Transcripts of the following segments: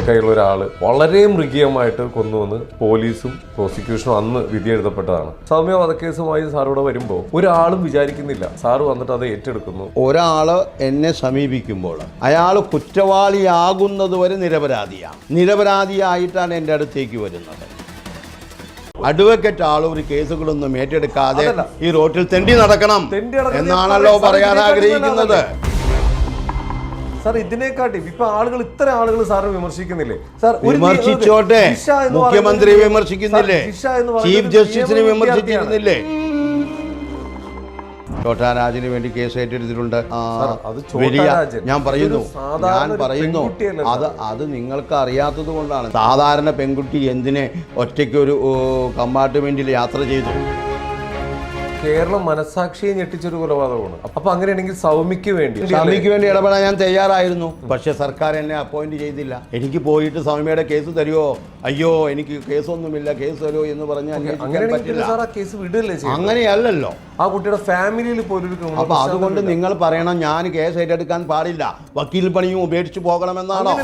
ഗ്രീഷ്മയ്ക്കായുള്ള ഒരാൾ വളരെ മൃഗീയമായിട്ട് കൊന്നുവന്ന് പോലീസും പ്രോസിക്യൂഷനും അന്ന് വിധി എഴുതപ്പെട്ടതാണ്. സൗമ്യ വധക്കേസുമായി സാറിവിടെ വരുമ്പോൾ ഒരാളും വിചാരിക്കുന്നില്ല, സാറ് വന്നിട്ട് അത് ഏറ്റെടുക്കുന്നു. ഒരാൾ എന്നെ സമീപിക്കുമ്പോൾ അയാൾ കുറ്റവാളിയാകുന്നത് വരെ നിരപരാധിയായിട്ടാണ് എൻ്റെ അടുത്തേക്ക് വരുന്നത്. അഡ്വക്കേറ്റ് ആളൂർ കേസുകളൊന്നും ഏറ്റെടുക്കാതെ ഈ റോട്ടിൽ തെണ്ടി നടക്കണം എന്നാണല്ലോ പറയാൻ ആഗ്രഹിക്കുന്നത്. സാർ ഇതിനെക്കാട്ടി ഇപ്പൊ ഇത്ര ആളുകൾ സാറിനെ വിമർശിക്കുന്നില്ലേ? സാർ വിമർശിച്ചോട്ടെ, മുഖ്യമന്ത്രി വിമർശിക്കുന്നില്ലേ, ചീഫ് ജസ്റ്റിസിനെ വിമർശിക്കുന്നില്ലേ? ചോട്ടാരാജന് വേണ്ടി കേസ് ഏറ്റെടുത്തിട്ടുണ്ട്. ഞാൻ പറയുന്നു അത് നിങ്ങൾക്ക് അറിയാത്തത് കൊണ്ടാണ്. സാധാരണ പെൺകുട്ടി എന്തിനെ ഒറ്റയ്ക്ക് ഒരു കമ്പാർട്ട്മെന്റിൽ യാത്ര ചെയ്തു? കേരളം മനസാക്ഷിയെ ഞെട്ടിച്ചൊരു കൊലപാതകമാണ്. അപ്പൊ അങ്ങനെയാണെങ്കിൽ സൗമ്യക്ക് വേണ്ടി ഇടപെടാൻ ഞാൻ തയ്യാറായിരുന്നു. പക്ഷെ സർക്കാർ എന്നെ അപ്പോയിന്റ് ചെയ്തില്ല. എനിക്ക് പോയിട്ട് സൗമ്യയുടെ കേസ് തരുമോ, അയ്യോ എനിക്ക് കേസൊന്നുമില്ല, കേസ് തരുമോ എന്ന് പറഞ്ഞാൽ അങ്ങനെയല്ലല്ലോ. ആ കുട്ടിയുടെ ഫാമിലിയിൽ പോലും. അപ്പൊ അതുകൊണ്ട് നിങ്ങൾ പറയണം ഞാൻ കേസ് ഏറ്റെടുക്കാൻ പാടില്ല, വക്കീൽ പണിയും ഉപേക്ഷിച്ചു പോകണമെന്നാണോ?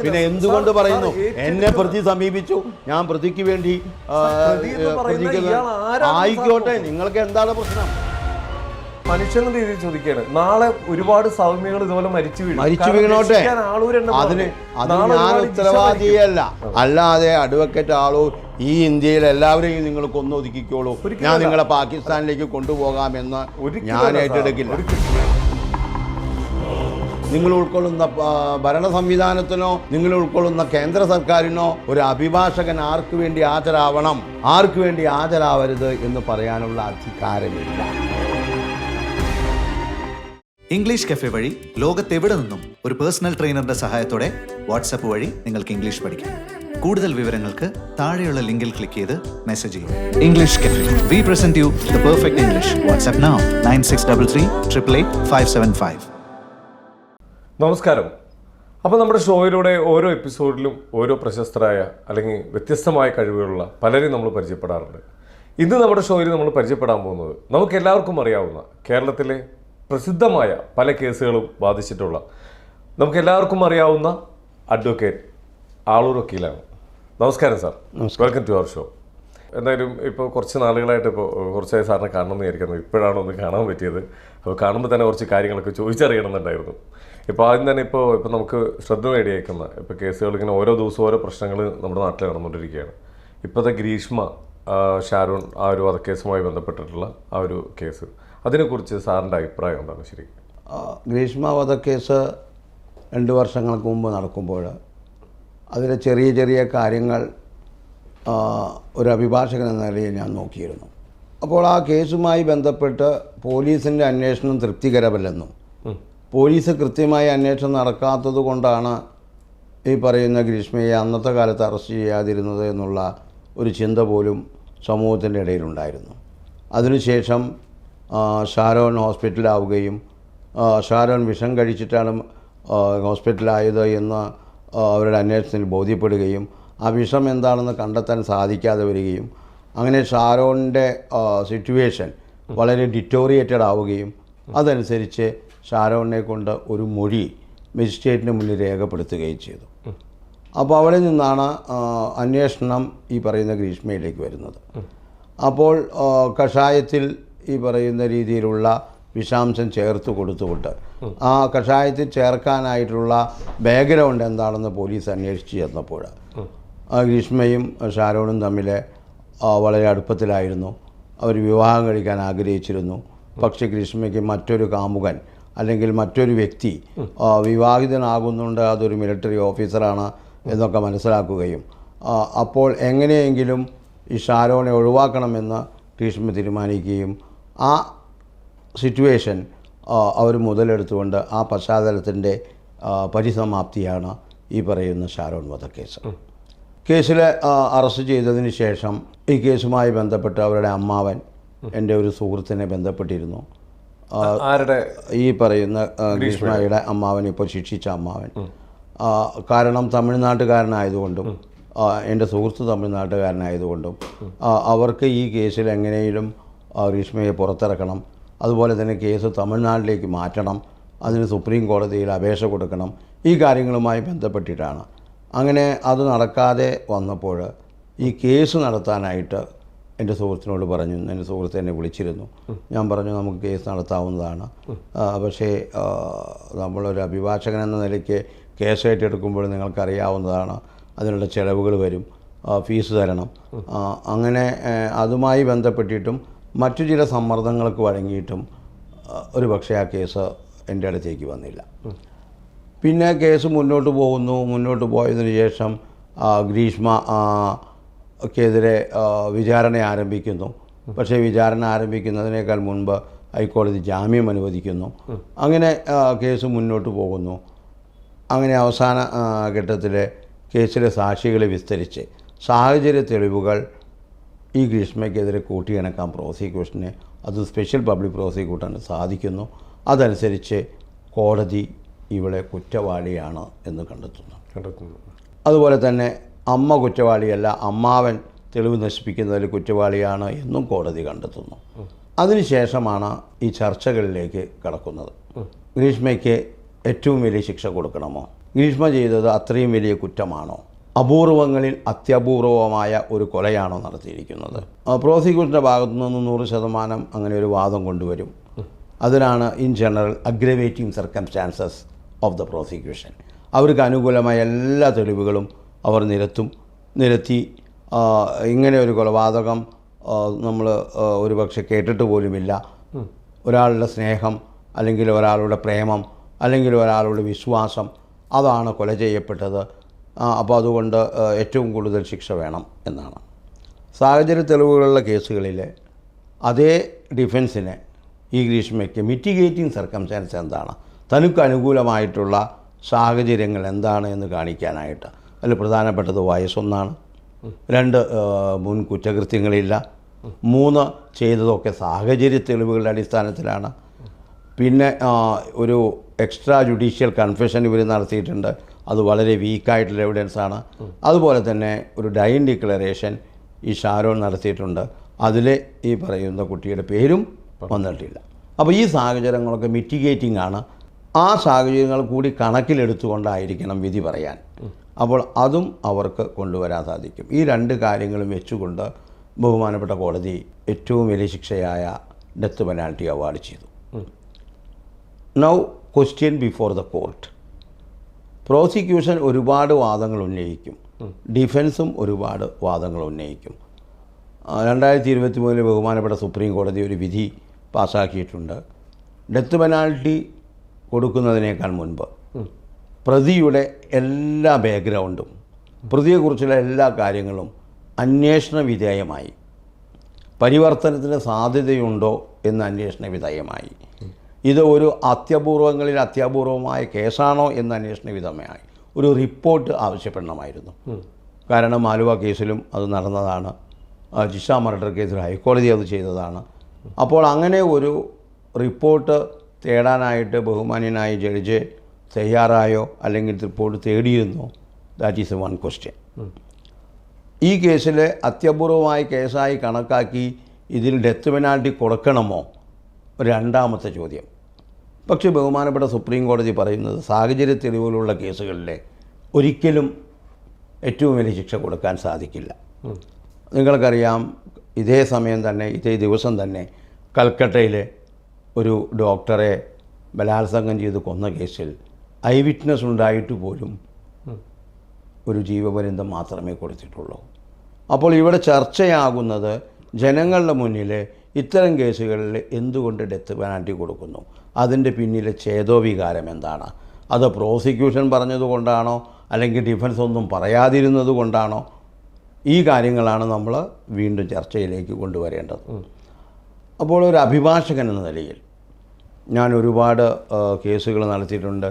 പിന്നെ എന്തുകൊണ്ട് പറയുന്നു? എന്നെ പ്രതി സമീപിച്ചു, ഞാൻ പ്രതിക്ക് വേണ്ടി ആയിക്കോട്ടെ, നിങ്ങൾക്ക് എന്താണ് പ്രശ്നം? മനുഷ്യന്റെ രീതിയിൽ ചോദിക്കുകയാണ്. നാളെ ഒരുപാട് സൗമ്യകൾ ഇതുപോലെ മരിച്ചു വീണോട്ടെ, അതിന് ഞാൻ ഉത്തരവാദിയല്ല. അല്ലാതെ അഡ്വക്കേറ്റ് ആളൂർ ഈ ഇന്ത്യയിൽ എല്ലാവരെയും നിങ്ങൾ കൊന്നൊതുക്കിക്കോളൂ, ഞാൻ നിങ്ങളെ പാകിസ്ഥാനിലേക്ക് കൊണ്ടുപോകാമെന്ന് ഞാൻ ഏറ്റെടുക്കില്ല. നിങ്ങൾ ഉൾക്കൊള്ളുന്ന ഭരണ സംവിധാനത്തിനോ നിങ്ങൾ ഉൾക്കൊള്ളുന്ന കേന്ദ്ര സർക്കാരിനോ ഒരു അഭിഭാഷകൻ ആർക്ക് വേണ്ടി ഹാജരാവണം, ആർക്ക് വേണ്ടി ഹാജരാവരുത് എന്ന് പറയാനുള്ള അധികാരമില്ല. ഇംഗ്ലീഷ് കഫേ വഴി ലോകത്തെവിടെ നിന്നും ഒരു പേഴ്സണൽ ട്രെയിനറുടെ സഹായത്തോടെ വാട്സാപ്പ് വഴി നിങ്ങൾക്ക് ഇംഗ്ലീഷ് പഠിക്കാം. കൂടുതൽ വിവരങ്ങൾക്ക് താഴെയുള്ള ലിങ്കിൽ ക്ലിക്ക് ചെയ്ത് മെസ്സേജ് ചെയ്യും. English cafe, we present you the perfect English. WhatsApp now 9633388575. നമസ്കാരം. അപ്പോൾ നമ്മുടെ ഷോയിലൂടെ ഓരോ എപ്പിസോഡിലും ഓരോ പ്രശസ്തരായ അല്ലെങ്കിൽ വ്യത്യസ്തമായ കഴിവുകളുള്ള പലരെയും നമ്മൾ പരിചയപ്പെടാറുണ്ട്. ഇന്ന് നമ്മുടെ ഷോയിൽ നമ്മൾ പരിചയപ്പെടാൻ പോകുന്നത് നമുക്ക് എല്ലാവർക്കും അറിയാവുന്ന കേരളത്തിലെ പ്രസിദ്ധമായ പല കേസുകളും ബാധിച്ചിട്ടുള്ള നമുക്കെല്ലാവർക്കും അറിയാവുന്ന അഡ്വക്കേറ്റ് ആളൂർ വക്കീലാണ്. നമസ്കാരം sir, welcome to our show. എന്തായാലും ഇപ്പോൾ കുറച്ച് നാളുകളായിട്ട് കുറച്ചായി സാറിനെ കാണണമെന്ന് വിചാരിക്കുന്നു. ഇപ്പോഴാണ് ഒന്ന് കാണാൻ പറ്റിയത്. അപ്പോൾ കാണുമ്പോൾ തന്നെ കുറച്ച് കാര്യങ്ങളൊക്കെ ചോദിച്ചറിയണമെന്നുണ്ടായിരുന്നു. ഇപ്പോൾ ആദ്യം തന്നെ ഇപ്പോൾ നമുക്ക് ശ്രദ്ധ നേടിയേക്കുന്ന കേസുകൾ ഇങ്ങനെ ഓരോ ദിവസവും ഓരോ പ്രശ്നങ്ങൾ നമ്മുടെ നാട്ടിൽ നടന്നുകൊണ്ടിരിക്കുകയാണ്. ഇപ്പോഴത്തെ ഗ്രീഷ്മ ഷാരോൺ ആ ഒരു വധക്കേസുമായി ബന്ധപ്പെട്ടിട്ടുള്ള ആ ഒരു കേസ്, അതിനെക്കുറിച്ച് സാറിൻ്റെ അഭിപ്രായം എന്താണ്? ശരി, ഗ്രീഷ്മ വധക്കേസ് 2 വർഷങ്ങൾക്ക് മുമ്പ് നടക്കുമ്പോൾ അതിലെ ചെറിയ ചെറിയ കാര്യങ്ങൾ ഒരു അഭിഭാഷകൻ എന്ന നിലയിൽ ഞാൻ നോക്കിയിരുന്നു. അപ്പോൾ ആ കേസുമായി ബന്ധപ്പെട്ട് പോലീസിൻ്റെ അന്വേഷണം തൃപ്തികരമല്ലെന്നും പോലീസ് കൃത്യമായി അന്വേഷണം നടക്കാത്തത് കൊണ്ടാണ് ഈ പറയുന്ന ഗ്രീഷ്മയെ അന്നത്തെ കാലത്ത് അറസ്റ്റ് ചെയ്യാതിരുന്നത് എന്നുള്ള ഒരു ചിന്ത പോലും സമൂഹത്തിൻ്റെ ഇടയിലുണ്ടായിരുന്നു. അതിനുശേഷം ഷാരോൺ ഹോസ്പിറ്റലാവുകയും ഷാരോൺ വിഷം കഴിച്ചിട്ടാണ് ഹോസ്പിറ്റലായത് എന്ന് അവരുടെ അന്വേഷണത്തിൽ ബോധ്യപ്പെടുകയും ആ വിഷം എന്താണെന്ന് കണ്ടെത്താൻ സാധിക്കാതെ വരികയും അങ്ങനെ ഷാരോണിൻ്റെ സിറ്റുവേഷൻ വളരെ ഡിറ്റോറിയേറ്റഡ് ആവുകയും അതനുസരിച്ച് ഷാരോണിനെ കൊണ്ട് ഒരു മൊഴി മജിസ്ട്രേറ്റിന് മുന്നിൽ രേഖപ്പെടുത്തുകയും ചെയ്തു. അപ്പോൾ അവിടെ നിന്നാണ് അന്വേഷണം ഈ പറയുന്ന ഗ്രീഷ്മയിലേക്ക് വരുന്നത്. അപ്പോൾ കഷായത്തിൽ ഈ പറയുന്ന രീതിയിലുള്ള വിഷാംശം ചേർത്ത് കൊടുത്തുകൊണ്ട് ആ കഷായത്തിൽ ചേർക്കാനായിട്ടുള്ള ബാക്ക്ഗ്രൗണ്ട് എന്താണെന്ന് പോലീസ് അന്വേഷിച്ച് ചെന്നപ്പോൾ ഗ്രീഷ്മയും ഷാരോണും തമ്മിൽ വളരെ അടുപ്പത്തിലായിരുന്നു. അവർ വിവാഹം കഴിക്കാൻ ആഗ്രഹിച്ചിരുന്നു. പക്ഷേ ഗ്രീഷ്മയ്ക്ക് മറ്റൊരു കാമുകൻ അല്ലെങ്കിൽ മറ്റൊരു വ്യക്തി വിവാഹിതനാകുന്നുണ്ട്, അതൊരു മിലിറ്ററി ഓഫീസറാണ് എന്നൊക്കെ മനസ്സിലാക്കുകയും അപ്പോൾ എങ്ങനെയെങ്കിലും ഈ ഷാരോണെ ഒഴിവാക്കണമെന്ന് ഗ്രീഷ്മ തീരുമാനിക്കുകയും ആ സിറ്റുവേഷൻ അവർ മുതലെടുത്തുകൊണ്ട് ആ പശ്ചാത്തലത്തിൻ്റെ പരിസമാപ്തിയാണ് ഈ പറയുന്ന ഷാരോൺ വധക്കേസ്. കേസിൽ അറസ്റ്റ് ചെയ്തതിന് ശേഷം ഈ കേസുമായി ബന്ധപ്പെട്ട് അവരുടെ അമ്മാവൻ എൻ്റെ ഒരു സുഹൃത്തിനെ ബന്ധപ്പെട്ടിരുന്നു. ഈ പറയുന്ന ഗ്രീഷ്മയുടെ അമ്മാവൻ, ഇപ്പോൾ ശിക്ഷിച്ച അമ്മാവൻ. കാരണം തമിഴ്നാട്ടുകാരനായതുകൊണ്ടും എൻ്റെ സുഹൃത്ത് തമിഴ്നാട്ടുകാരനായതുകൊണ്ടും അവർക്ക് ഈ കേസിൽ എങ്ങനെയും ഗ്രീഷ്മയെ പുറത്തിറക്കണം, അതുപോലെ തന്നെ കേസ് തമിഴ്നാട്ടിലേക്ക് മാറ്റണം, അതിന് സുപ്രീം കോടതിയിൽ അപേക്ഷ കൊടുക്കണം ഈ കാര്യങ്ങളുമായി ബന്ധപ്പെട്ടിട്ടാണ്. അങ്ങനെ അത് നടക്കാതെ വന്നപ്പോൾ ഈ കേസ് നടത്താനായിട്ട് എൻ്റെ സുഹൃത്തിനോട് പറഞ്ഞു. എൻ്റെ സുഹൃത്ത് എന്നെ വിളിച്ചിരുന്നു. ഞാൻ പറഞ്ഞു നമുക്ക് കേസ് നടത്താവുന്നതാണ്, പക്ഷേ നമ്മളൊരു അഭിഭാഷകൻ എന്ന നിലയ്ക്ക് കേസ് ഏറ്റെടുക്കുമ്പോൾ നിങ്ങൾക്കറിയാവുന്നതാണ് അതിനുള്ള ചിലവുകൾ വരും, ഫീസ് തരണം. അങ്ങനെ അതുമായി ബന്ധപ്പെട്ടിട്ടും മറ്റു ചില സമ്മർദ്ദങ്ങൾക്ക് വഴങ്ങിയിട്ടും ഒരു പക്ഷേ ആ കേസ് എൻ്റെ അടുത്തേക്ക് വന്നില്ല. പിന്നെ കേസ് മുന്നോട്ട് പോകുന്നു. മുന്നോട്ട് പോയതിനു ശേഷം ഗ്രീഷ്മക്കെതിരെ വിചാരണ ആരംഭിക്കുന്നു. പക്ഷേ വിചാരണ ആരംഭിക്കുന്നതിനേക്കാൾ മുൻപ് ഹൈക്കോടതി ജാമ്യം അനുവദിക്കുന്നു. അങ്ങനെ കേസ് മുന്നോട്ട് പോകുന്നു. അങ്ങനെ അവസാന ഘട്ടത്തിൽ കേസിലെ സാക്ഷികളെ വിസ്തരിച്ച് സാഹചര്യ തെളിവുകൾ ഈ ഗ്രീഷ്മയ്ക്കെതിരെ കൂട്ടിയിണക്കാൻ പ്രോസിക്യൂഷന്, അത് സ്പെഷ്യൽ പബ്ലിക് പ്രോസിക്യൂട്ടറിന് സാധിക്കുന്നു. അതനുസരിച്ച് കോടതി ഇവളെ കുറ്റവാളിയാണ് എന്ന് കണ്ടെത്തുന്നു. അതുപോലെ തന്നെ അമ്മ കുറ്റവാളിയല്ല, അമ്മാവൻ തെളിവ് നശിപ്പിക്കുന്നതിൽ കുറ്റവാളിയാണ് എന്നും കോടതി കണ്ടെത്തുന്നു. അതിനുശേഷമാണ് ഈ ചർച്ചകളിലേക്ക് കടക്കുന്നത്. ഗ്രീഷ്മയ്ക്ക് ഏറ്റവും വലിയ ശിക്ഷ കൊടുക്കണമോ? ഗ്രീഷ്മ ചെയ്തത് അത്രയും വലിയ കുറ്റമാണോ? അപൂർവങ്ങളിൽ അത്യപൂർവമായ ഒരു കൊലയാണോ നടത്തിയിരിക്കുന്നത്? പ്രോസിക്യൂഷൻ്റെ ഭാഗത്തു നിന്ന് 100% അങ്ങനെ ഒരു വാദം കൊണ്ടുവരും. അതിനാണ് in general aggravating circumstances of the prosecution. അവർക്ക് അനുകൂലമായ എല്ലാ തെളിവുകളും അവർ നിരത്തി ഇങ്ങനെ ഒരു കൊലപാതകം നമ്മൾ ഒരു പക്ഷെ കേട്ടിട്ട് പോലുമില്ല. ഒരാളുടെ സ്നേഹം, അല്ലെങ്കിൽ ഒരാളുടെ പ്രേമം, അല്ലെങ്കിൽ ഒരാളുടെ വിശ്വാസം, അതാണ് കൊല ചെയ്യപ്പെട്ടത്. അപ്പോൾ അതുകൊണ്ട് ഏറ്റവും കൂടുതൽ ശിക്ഷ വേണം എന്നാണ്. സാഹചര്യ തെളിവുകളുള്ള കേസുകളിൽ അതേ ഡിഫൻസിനെ ഈ ഗ്രീഷ്മയ്ക്ക് മിറ്റിഗേറ്റിംഗ് സർക്കംസ്റ്റാൻസ് എന്താണ്, തനിക്ക് അനുകൂലമായിട്ടുള്ള സാഹചര്യങ്ങൾ എന്താണ് എന്ന് കാണിക്കാനായിട്ട്. അതിൽ പ്രധാനപ്പെട്ടത് വയസ്സൊന്നാണ്, 2 മുൻ കുറ്റകൃത്യങ്ങളില്ല, 3 ചെയ്തതൊക്കെ സാഹചര്യ തെളിവുകളുടെ അടിസ്ഥാനത്തിലാണ്. പിന്നെ ഒരു എക്സ്ട്രാ ജുഡീഷ്യൽ കൺഫെഷൻ ഇവർ നടത്തിയിട്ടുണ്ട്, അത് വളരെ വീക്കായിട്ടുള്ള എവിഡൻസാണ്. അതുപോലെ തന്നെ ഒരു ഡൈൻ ഡിക്ലറേഷൻ ഈ ഷാരോൺ നടത്തിയിട്ടുണ്ട്, അതിൽ ഈ പറയുന്ന കുട്ടിയുടെ പേരും വന്നിട്ടില്ല. അപ്പോൾ ഈ സാഹചര്യങ്ങളൊക്കെ മിറ്റിഗേറ്റിംഗ് ആണ്. ആ സാഹചര്യങ്ങൾ കൂടി കണക്കിലെടുത്തുകൊണ്ടായിരിക്കണം വിധി പറയാൻ. അപ്പോൾ അതും അവർക്ക് കൊണ്ടുവരാൻ സാധിക്കും. ഈ 2 കാര്യങ്ങളും വെച്ചുകൊണ്ട് ബഹുമാനപ്പെട്ട കോടതി ഏറ്റവും വലിയ ശിക്ഷയായ ഡെത്ത് പെനാൽറ്റി അവാർഡ് ചെയ്തു. Now question before the court. Prosecution ഒരുപാട് വാദങ്ങൾ ഉന്നയിക്കും, ഡിഫൻസും ഒരുപാട് വാദങ്ങൾ ഉന്നയിക്കും. 2023 ബഹുമാനപ്പെട്ട സുപ്രീം കോടതി ഒരു വിധി പാസ്സാക്കിയിട്ടുണ്ട്. ഡെത്ത് പെനാൽറ്റി കൊടുക്കുന്നതിനേക്കാൾ മുൻപ് പ്രതിയുടെ എല്ലാ ബാക്ക്ഗ്രൗണ്ടും, പ്രതിയെക്കുറിച്ചുള്ള എല്ലാ കാര്യങ്ങളും അന്വേഷണ വിധേയമായി, പരിവർത്തനത്തിന് സാധ്യതയുണ്ടോ എന്ന് അന്വേഷണ വിധേയമായി, ഇത് ഒരു അത്യപൂർവങ്ങളിൽ അത്യപൂർവമായ കേസാണോ എന്ന് അന്വേഷണ വിധേയമായി ഒരു റിപ്പോർട്ട് ആവശ്യപ്പെടണമായിരുന്നു. കാരണം ആലുവ കേസിലും അത് നടന്നതാണ്, ജിഷ മർഡർ കേസിൽ ഹൈക്കോടതി അത് ചെയ്തതാണ്. അപ്പോൾ അങ്ങനെ ഒരു റിപ്പോർട്ട് തേടാനായിട്ട് ബഹുമാന്യനായ ജഡ്ജ് തയ്യാറായോ, അല്ലെങ്കിൽ റിപ്പോർട്ട് തേടിയിരുന്നോ? That is a one question. ഈ കേസിൽ അത്യപൂർവമായ കേസായി കണക്കാക്കി ഇതിൽ ഡെത്ത് പെനാൽറ്റി കൊടുക്കണമോ? രണ്ടാമത്തെ ചോദ്യം. പക്ഷേ ബഹുമാനപ്പെട്ട സുപ്രീം കോടതി പറയുന്നത് സാഹചര്യ തെളിവുകളുള്ള കേസുകളിൽ ഒരിക്കലും ഏറ്റവും വലിയ ശിക്ഷ കൊടുക്കാൻ സാധിക്കില്ല. നിങ്ങൾക്കറിയാം, ഇതേ സമയം തന്നെ, ഇതേ ദിവസം തന്നെ കൽക്കട്ടയിലെ ഒരു ഡോക്ടറെ ബലാത്സംഗം ചെയ്ത് കൊന്ന കേസിൽ ഐ വിറ്റ്നസ് ഉണ്ടായിട്ട് പോലും ഒരു ജീവപര്യന്തം മാത്രമേ കൊടുത്തിട്ടുള്ളൂ. അപ്പോൾ ഇവിടെ ചർച്ചയാകുന്നത് ജനങ്ങളുടെ മുന്നിൽ ഇത്തരം കേസുകളിൽ എന്തുകൊണ്ട് ഡെത്ത് പെനാൽറ്റി കൊടുക്കുന്നു, അതിൻ്റെ പിന്നിലെ ഛേദോവികാരം എന്താണ്? അത് പ്രോസിക്യൂഷൻ പറഞ്ഞതുകൊണ്ടാണോ, അല്ലെങ്കിൽ ഡിഫൻസ് ഒന്നും പറയാതിരുന്നത് കൊണ്ടാണോ? ഈ കാര്യങ്ങളാണ് നമ്മൾ വീണ്ടും ചർച്ചയിലേക്ക് കൊണ്ടുവരേണ്ടത്. അപ്പോൾ ഒരു അഭിഭാഷകൻ എന്ന നിലയിൽ ഞാൻ ഒരുപാട് കേസുകൾ നടത്തിയിട്ടുണ്ട്.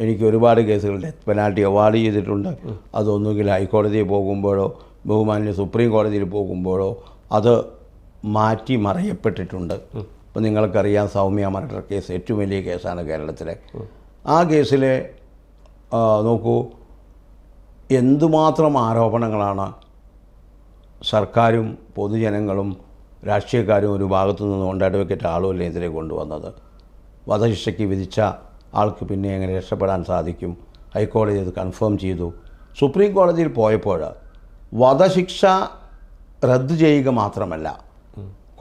എനിക്ക് ഒരുപാട് കേസുകൾ ഡെത്ത് പെനാൽറ്റി അവാർഡ് ചെയ്തിട്ടുണ്ട്. അതൊന്നുകിൽ ഹൈക്കോടതിയിൽ പോകുമ്പോഴോ ബഹുമാന്യ സുപ്രീം കോടതിയിൽ പോകുമ്പോഴോ അത് മാറ്റി മറയപ്പെട്ടിട്ടുണ്ട്. ഇപ്പോൾ നിങ്ങൾക്കറിയാം, സൗമ്യ മർഡർ കേസ് ഏറ്റവും വലിയ കേസാണ് കേരളത്തിലെ. ആ കേസിൽ നോക്കൂ, എന്തുമാത്രം ആരോപണങ്ങളാണ് സർക്കാരും പൊതുജനങ്ങളും രാഷ്ട്രീയക്കാരും ഒരു ഭാഗത്തു നിന്നുകൊണ്ട് അഡ്വക്കേറ്റ് ആളുകളിനെതിരെ കൊണ്ടുവന്നത്. വധശിക്ഷയ്ക്ക് വിധിച്ച ആൾക്ക് പിന്നെ എങ്ങനെ രക്ഷപ്പെടാൻ സാധിക്കും? ഹൈക്കോടതി അത് കൺഫേം ചെയ്തു. സുപ്രീം കോടതിയിൽ പോയപ്പോൾ വധശിക്ഷ റദ്ദ് ചെയ്യുക മാത്രമല്ല,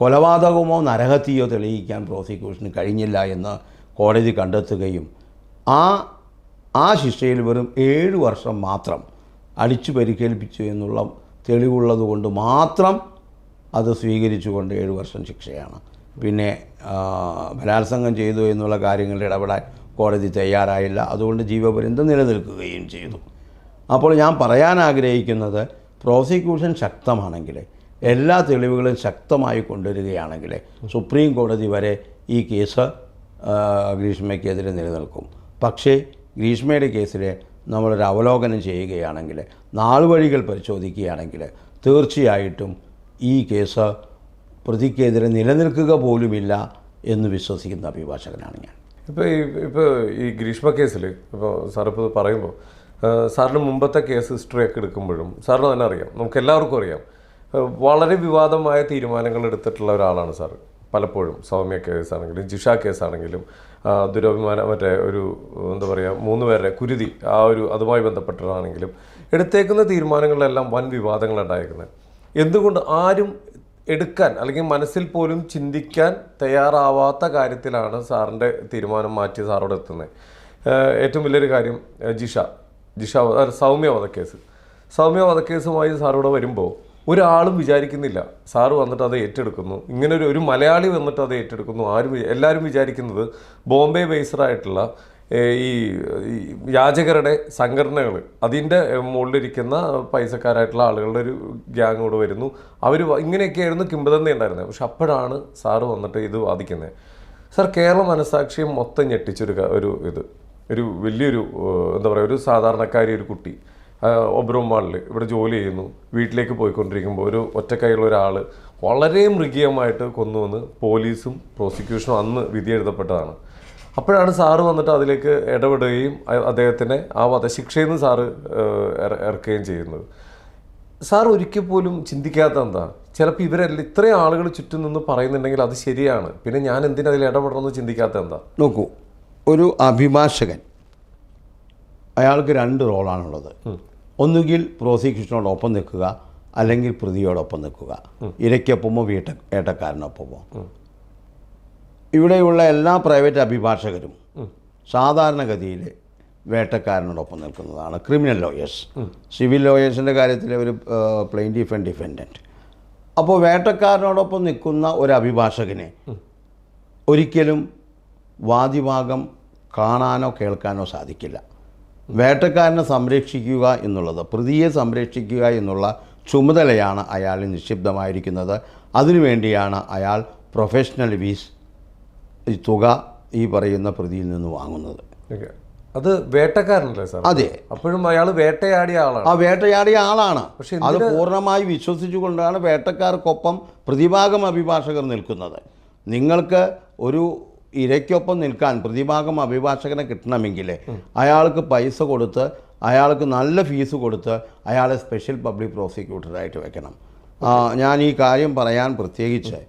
കൊലപാതകമോ നരഹത്യയോ തെളിയിക്കാൻ പ്രോസിക്യൂഷന് കഴിഞ്ഞില്ല എന്ന് കോടതി കണ്ടെത്തുകയും ആ ശിക്ഷയിൽ വെറും 7 വർഷം മാത്രം അടിച്ചു പരിക്കേൽപ്പിച്ചു എന്നുള്ള തെളിവുള്ളത് കൊണ്ട് മാത്രം അത് സ്വീകരിച്ചുകൊണ്ട് 7 വർഷം ശിക്ഷയാണ്. പിന്നെ ബലാത്സംഗം ചെയ്തു എന്നുള്ള കാര്യങ്ങളിൽ ഇടപെടാൻ കോടതി തയ്യാറായില്ല. അതുകൊണ്ട് ജീവപര്യന്തം നിലനിൽക്കുകയും ചെയ്തു. അപ്പോൾ ഞാൻ പറയാൻ ആഗ്രഹിക്കുന്നത്, പ്രോസിക്യൂഷൻ ശക്തമാണെങ്കിൽ, എല്ലാ തെളിവുകളും ശക്തമായി കൊണ്ടുവരികയാണെങ്കിൽ സുപ്രീം കോടതി വരെ ഈ കേസ് ഗ്രീഷ്മയ്ക്കെതിരെ നിലനിൽക്കും. പക്ഷേ ഗ്രീഷ്മയുടെ കേസിൽ നമ്മളൊരു അവലോകനം ചെയ്യുകയാണെങ്കിൽ, നാൾവഴികൾ പരിശോധിക്കുകയാണെങ്കിൽ തീർച്ചയായിട്ടും ഈ കേസ് പ്രതിക്കെതിരെ നിലനിൽക്കുക പോലുമില്ല എന്ന് വിശ്വസിക്കുന്ന അഭിഭാഷകനാണ് ഞാൻ. ഇപ്പോൾ ഈ ഗ്രീഷ്മ കേസിൽ ഇപ്പോൾ സാറിപ്പോൾ പറയുമ്പോൾ സാറിന് മുമ്പത്തെ കേസ് ഹിസ്റ്ററിയൊക്കെ എടുക്കുമ്പോഴും സാറിന് തന്നെ അറിയാം, നമുക്ക് എല്ലാവർക്കും അറിയാം, വളരെ വിവാദമായ തീരുമാനങ്ങൾ എടുത്തിട്ടുള്ള ഒരാളാണ് സാറ്. പലപ്പോഴും സൗമ്യ കേസാണെങ്കിലും ജിഷ കേസാണെങ്കിലും ദുരഭിമാനം ഒരു എന്താ പറയുക 3 പേരുടെ കുരുതി അതുമായി ബന്ധപ്പെട്ടതാണെങ്കിലും എടുത്തേക്കുന്ന തീരുമാനങ്ങളിലെല്ലാം വൻ വിവാദങ്ങളുണ്ടായിരിക്കുന്നത്. എന്തുകൊണ്ട് ആരും എടുക്കാൻ അല്ലെങ്കിൽ മനസ്സിൽ പോലും ചിന്തിക്കാൻ തയ്യാറാവാത്ത കാര്യത്തിലാണ് സാറിൻ്റെ തീരുമാനം മാറ്റി സാറോട് എത്തുന്നത്. ഏറ്റവും വലിയൊരു കാര്യം സൗമ്യ വധക്കേസുമായി സാറോട് വരുമ്പോൾ ഒരാളും വിചാരിക്കുന്നില്ല സാറ് വന്നിട്ട് അത് ഏറ്റെടുക്കുന്നു. ഇങ്ങനെ ഒരു മലയാളി വന്നിട്ട് അത് ഏറ്റെടുക്കുന്നു. എല്ലാവരും വിചാരിക്കുന്നത് ബോംബെ ബേസ്ഡായിട്ടുള്ള ഈ യാചകരുടെ സംഘടനകൾ, അതിൻ്റെ മുകളിലിരിക്കുന്ന പൈസക്കാരായിട്ടുള്ള ആളുകളുടെ ഒരു ഗ്യാങ് കൂടെ വരുന്നു. അവർ ഇങ്ങനെയൊക്കെയായിരുന്നു കിംവദന്തി ഉണ്ടായിരുന്നത്. പക്ഷെ അപ്പോഴാണ് സാറ് വന്നിട്ട് ഇത് വാദിക്കുന്നത്. സാർ, കേരള മനസ്സാക്ഷിയെ മൊത്തം ഞെട്ടിച്ചൊരു ഒരു വലിയൊരു എന്താ പറയുക, ഒരു സാധാരണക്കാരി ഒരു കുട്ടി ഒബ്രോം മാളിൽ ഇവിടെ ജോലി ചെയ്യുന്നു. വീട്ടിലേക്ക് പോയിക്കൊണ്ടിരിക്കുമ്പോൾ ഒരു ഒറ്റക്കൈയുള്ള ഒരാൾ വളരെ മൃഗീയമായിട്ട് കൊന്നുവന്ന് പോലീസും പ്രോസിക്യൂഷനും അന്ന് വിധി എഴുതപ്പെട്ടതാണ്. അപ്പോഴാണ് സാറ് വന്നിട്ട് അതിലേക്ക് ഇടപെടുകയും അദ്ദേഹത്തിനെ ആ വധശിക്ഷയിൽ നിന്ന് സാറ് ഇറക്കുകയും ചെയ്യുന്നത്. സാർ ഒരിക്കൽ പോലും ചിന്തിക്കാത്ത എന്താ, ചിലപ്പോൾ ഇവരെല്ലാം ഇത്രയും ആളുകൾ ചുറ്റും നിന്ന് പറയുന്നുണ്ടെങ്കിൽ അത് ശരിയാണ്, പിന്നെ ഞാൻ എന്തിനതിൽ ഇടപെടണമെന്ന് ചിന്തിക്കാത്ത എന്താ? നോക്കൂ, ഒരു അഭിഭാഷകൻ അയാൾക്ക് 2 റോളാണുള്ളത്. ഒന്നുകിൽ പ്രോസിക്യൂഷനോടൊപ്പം നിൽക്കുക, അല്ലെങ്കിൽ പ്രതിയോടൊപ്പം നിൽക്കുക. ഇരയ്ക്കൊപ്പമോ വേട്ടക്കാരനൊപ്പമോ. ഇവിടെയുള്ള എല്ലാ പ്രൈവറ്റ് അഭിഭാഷകരും സാധാരണഗതിയിൽ വേട്ടക്കാരനോടൊപ്പം നിൽക്കുന്നതാണ്. ക്രിമിനൽ ലോയേഴ്സ്, സിവിൽ ലോയേഴ്സിൻ്റെ കാര്യത്തിൽ ഒരു പ്ലെയിൻറ്റിഫ് ആൻഡ് ഡിഫെൻഡൻറ്റ്. അപ്പോൾ വേട്ടക്കാരനോടൊപ്പം നിൽക്കുന്ന ഒരു അഭിഭാഷകനെ ഒരിക്കലും വാദിഭാഗം കാണാനോ കേൾക്കാനോ സാധിക്കില്ല. വേട്ടക്കാരനെ സംരക്ഷിക്കുക എന്നുള്ളത്, പ്രതിയെ സംരക്ഷിക്കുക എന്നുള്ള ചുമതലയാണ് അയാളിൽ നിക്ഷിപ്തമായിരിക്കുന്നത്. അതിനുവേണ്ടിയാണ് അയാൾ പ്രൊഫഷണൽ ഫീസ് ഈ തുക ഈ പറയുന്ന പ്രതിയിൽ നിന്ന് വാങ്ങുന്നത്. അത് വേട്ടക്കാരനല്ലേ സാർ? അതെ, അപ്പോഴും അയാൾ വേട്ടയാടിയ ആളാണ്. ആ വേട്ടയാടിയ ആളാണ്. പക്ഷെ അത് പൂർണ്ണമായി വിശ്വസിച്ചുകൊണ്ടാണ് വേട്ടക്കാർക്കൊപ്പം പ്രതിഭാഗം അഭിഭാഷകർ നിൽക്കുന്നത്. നിങ്ങൾക്ക് ഒരു ഇരയ്ക്കൊപ്പം നിൽക്കാൻ പ്രതിഭാഗം അഭിഭാഷകനെ കിട്ടണമെങ്കിൽ അയാൾക്ക് പൈസ കൊടുത്ത്, അയാൾക്ക് നല്ല ഫീസ് കൊടുത്ത് അയാളെ സ്പെഷ്യൽ പബ്ലിക് പ്രോസിക്യൂട്ടറായിട്ട് വെക്കണം. ഞാൻ ഈ കാര്യം പറയാൻ പ്രത്യേകിച്ച്,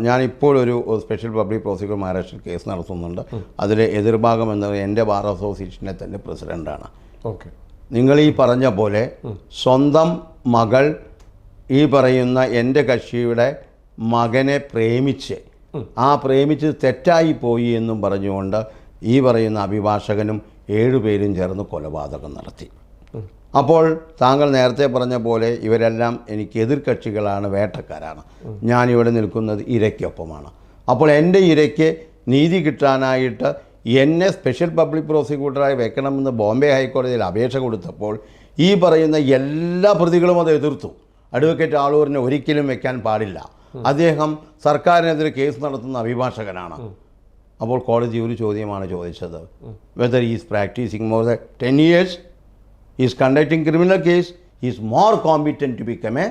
ഞാനിപ്പോഴൊരു സ്പെഷ്യൽ പബ്ലിക് പ്രോസിക്യൂട്ടർ മഹാരാഷ്ട്രയിൽ കേസ് നടത്തുന്നുണ്ട്. അതിൽ എതിർഭാഗം എന്നത് എൻ്റെ ബാർ അസോസിയേഷനെ തന്നെ പ്രസിഡൻ്റാണ്. ഓക്കെ, നിങ്ങൾ ഈ പറഞ്ഞ പോലെ സ്വന്തം മകൾ ഈ പറയുന്ന എൻ്റെ കക്ഷിയുടെ മകനെ പ്രേമിച്ച് തെറ്റായി പോയി എന്നും പറഞ്ഞുകൊണ്ട് ഈ പറയുന്ന അഭിഭാഷകനും 7 പേരും ചേർന്ന് കൊലപാതകം നടത്തി. അപ്പോൾ താങ്കൾ നേരത്തെ പറഞ്ഞ പോലെ ഇവരെല്ലാം എനിക്ക് എതിർകക്ഷികളാണ്, വേട്ടക്കാരാണ്. ഞാനിവിടെ നിൽക്കുന്നത് ഇരയ്ക്കൊപ്പമാണ്. അപ്പോൾ എൻ്റെ ഇരയ്ക്ക് നീതി കിട്ടാനായിട്ട് എന്നെ സ്പെഷ്യൽ പബ്ലിക് പ്രോസിക്യൂട്ടറായി വെക്കണമെന്ന് ബോംബെ ഹൈക്കോടതിയിൽ അപേക്ഷ കൊടുത്തപ്പോൾ ഈ പറയുന്ന എല്ലാ പ്രതികളും അത് എതിർത്തു. അഡ്വക്കേറ്റ് ആളൂരിനെ ഒരിക്കലും വെക്കാൻ പാടില്ല, അദ്ദേഹം സർക്കാരിനെതിരെ കേസ് നടത്തുന്ന അഭിഭാഷകനാണ്. അപ്പോൾ കോടതി ഒരു ചോദ്യമാണ് ചോദിച്ചത്, whether is practising more than 10 years, is conducting criminal case, is more competent to become a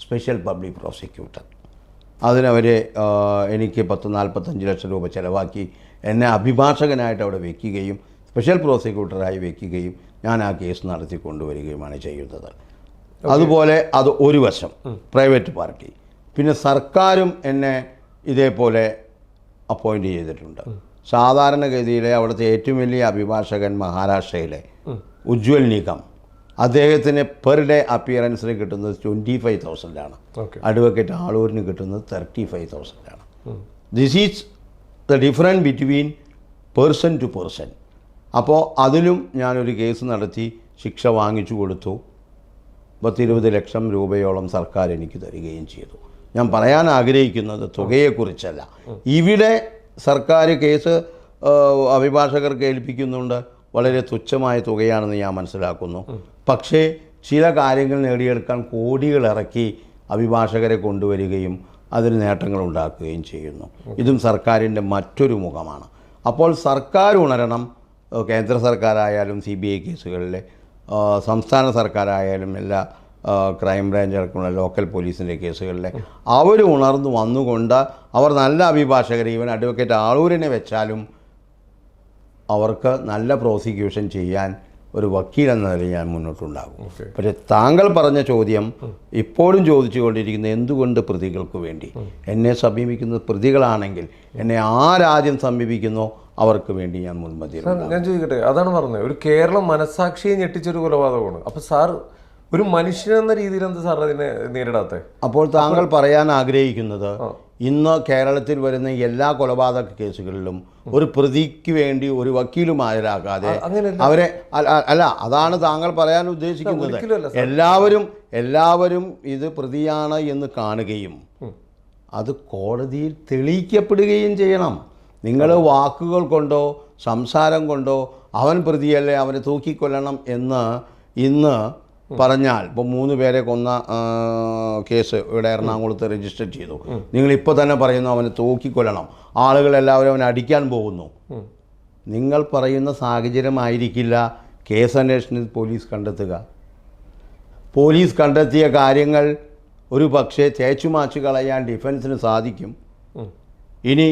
special public prosecutor. അതിനവർ എനിക്ക് 45 ലക്ഷം രൂപ ചിലവാക്കി എന്നെ അഭിഭാഷകനായിട്ട് അവിടെ വയ്ക്കുകയും സ്പെഷ്യൽ പ്രോസിക്യൂട്ടറായി വയ്ക്കുകയും ഞാൻ ആ കേസ് നടത്തി കൊണ്ടുവരികയുമാണ് ചെയ്യുന്നത്. അതുപോലെ അത് ഒരു വശം പ്രൈവറ്റ് പാർട്ടി. പിന്നെ സർക്കാരും എന്നെ ഇതേപോലെ അപ്പോയിൻ്റ് ചെയ്തിട്ടുണ്ട്. സാധാരണഗതിയിലെ അവിടുത്തെ ഏറ്റവും വലിയ അഭിഭാഷകൻ മഹാരാഷ്ട്രയിലെ ഉജ്വൽ നിഗം, അദ്ദേഹത്തിന് പെർ ഡേ അപ്പിയറൻസിന് കിട്ടുന്നത് 25,000 അഡ്വക്കേറ്റ് ആളൂരിന് കിട്ടുന്നത് 35,000. This is the difference between person to person. അപ്പോൾ അതിലും ഞാനൊരു കേസ് നടത്തി ശിക്ഷ വാങ്ങിച്ചു കൊടുത്തു. 10-20 ലക്ഷം രൂപയോളം സർക്കാർ എനിക്ക് തരികയും ചെയ്തു. ഞാൻ പറയാൻ ആഗ്രഹിക്കുന്നത് തുകയെക്കുറിച്ചല്ല. ഇവിടെ സർക്കാർ കേസ് അഭിഭാഷകർക്ക് ഏൽപ്പിക്കുന്നുണ്ട്, വളരെ തുച്ഛമായ തുകയാണെന്ന് ഞാൻ മനസ്സിലാക്കുന്നു. പക്ഷേ ചില കാര്യങ്ങൾ നേടിയെടുക്കാൻ കോടികൾ ഇറക്കി അഭിഭാഷകരെ കൊണ്ടുവരികയും അതിന് നേട്ടങ്ങൾ ഉണ്ടാക്കുകയും ചെയ്യുന്നു. ഇതും സർക്കാരിൻ്റെ മറ്റൊരു മുഖമാണ്. അപ്പോൾ സർക്കാർ ഉണരണം. കേന്ദ്ര സർക്കാരായാലും CBI കേസുകളിലെ, സംസ്ഥാന സർക്കാരായാലും എല്ലാ ക്രൈം ബ്രാഞ്ച് അടക്കമുള്ള ലോക്കൽ പോലീസിൻ്റെ കേസുകളിലെ അവർ ഉണർന്നു വന്നുകൊണ്ട് അവർ നല്ല അഭിഭാഷകരെ, ഈവൻ അഡ്വക്കേറ്റ് ആളൂരിനെ വെച്ചാലും അവർക്ക് നല്ല പ്രോസിക്യൂഷൻ ചെയ്യാൻ ഒരു വക്കീൽ എന്ന നിലയിൽ ഞാൻ മുന്നോട്ടുണ്ടാകും. പക്ഷേ താങ്കൾ പറഞ്ഞ ചോദ്യം ഇപ്പോഴും ചോദിച്ചുകൊണ്ടിരിക്കുന്നത് എന്തുകൊണ്ട് പ്രതികൾക്ക് വേണ്ടി? എന്നെ സമീപിക്കുന്നത് പ്രതികളാണെങ്കിൽ എന്നെ ആരാദ്യം സമീപിക്കുന്നോ അവർക്ക് വേണ്ടി ഞാൻ മുൻപന്തിയിൽ. ഞാൻ ചോദിക്കട്ടെ, അതാണ് പറഞ്ഞത്, ഒരു കേരളം മനസാക്ഷിയെ ഞെട്ടിച്ചൊരു കൊലപാതകമാണ്. അപ്പോൾ സാർ ഒരു മനുഷ്യനെന്ന രീതിയിൽ എന്ത് സാർ അതിനെ നേരിടാത്തത്? അപ്പോൾ താങ്കൾ പറയാൻ ആഗ്രഹിക്കുന്നത് ഇന്ന് കേരളത്തിൽ വരുന്ന എല്ലാ കൊലപാതക കേസുകളിലും ഒരു പ്രതിക്ക് വേണ്ടി ഒരു വക്കീലും ഹാജരാക്കാതെ അവരെ അല്ല, അതാണ് താങ്കൾ പറയാൻ ഉദ്ദേശിക്കുന്നത്. എല്ലാവരും ഇത് പ്രതിയാണ് എന്ന് കാണുകയും അത് കോടതിയിൽ തെളിയിക്കപ്പെടുകയും ചെയ്യണം. നിങ്ങൾ വാക്കുകൾ കൊണ്ടോ സംസാരം കൊണ്ടോ അവൻ പ്രതിയല്ലേ അവനെ തൂക്കിക്കൊല്ലണം എന്ന് ഇന്ന് പറഞ്ഞാൽ, ഇപ്പോൾ 3 പേരെ കൊന്ന കേസ് ഇവിടെ എറണാകുളത്ത് രജിസ്റ്റർ ചെയ്തു. നിങ്ങളിപ്പോൾ തന്നെ പറയുന്നു അവനെ തൂക്കിക്കൊല്ലണം, ആളുകളെല്ലാവരും അവനെ അടിക്കാൻ പോകുന്നു. നിങ്ങൾ പറയുന്ന സാഹചര്യമായിരിക്കില്ല കേസ് അന്വേഷണത്തിൽ പോലീസ് കണ്ടെത്തുക. പോലീസ് കണ്ടെത്തിയ കാര്യങ്ങൾ ഒരു പക്ഷേ തേച്ചുമാച്ചു കളയാൻ ഡിഫൻസിന് സാധിക്കും. ഇനി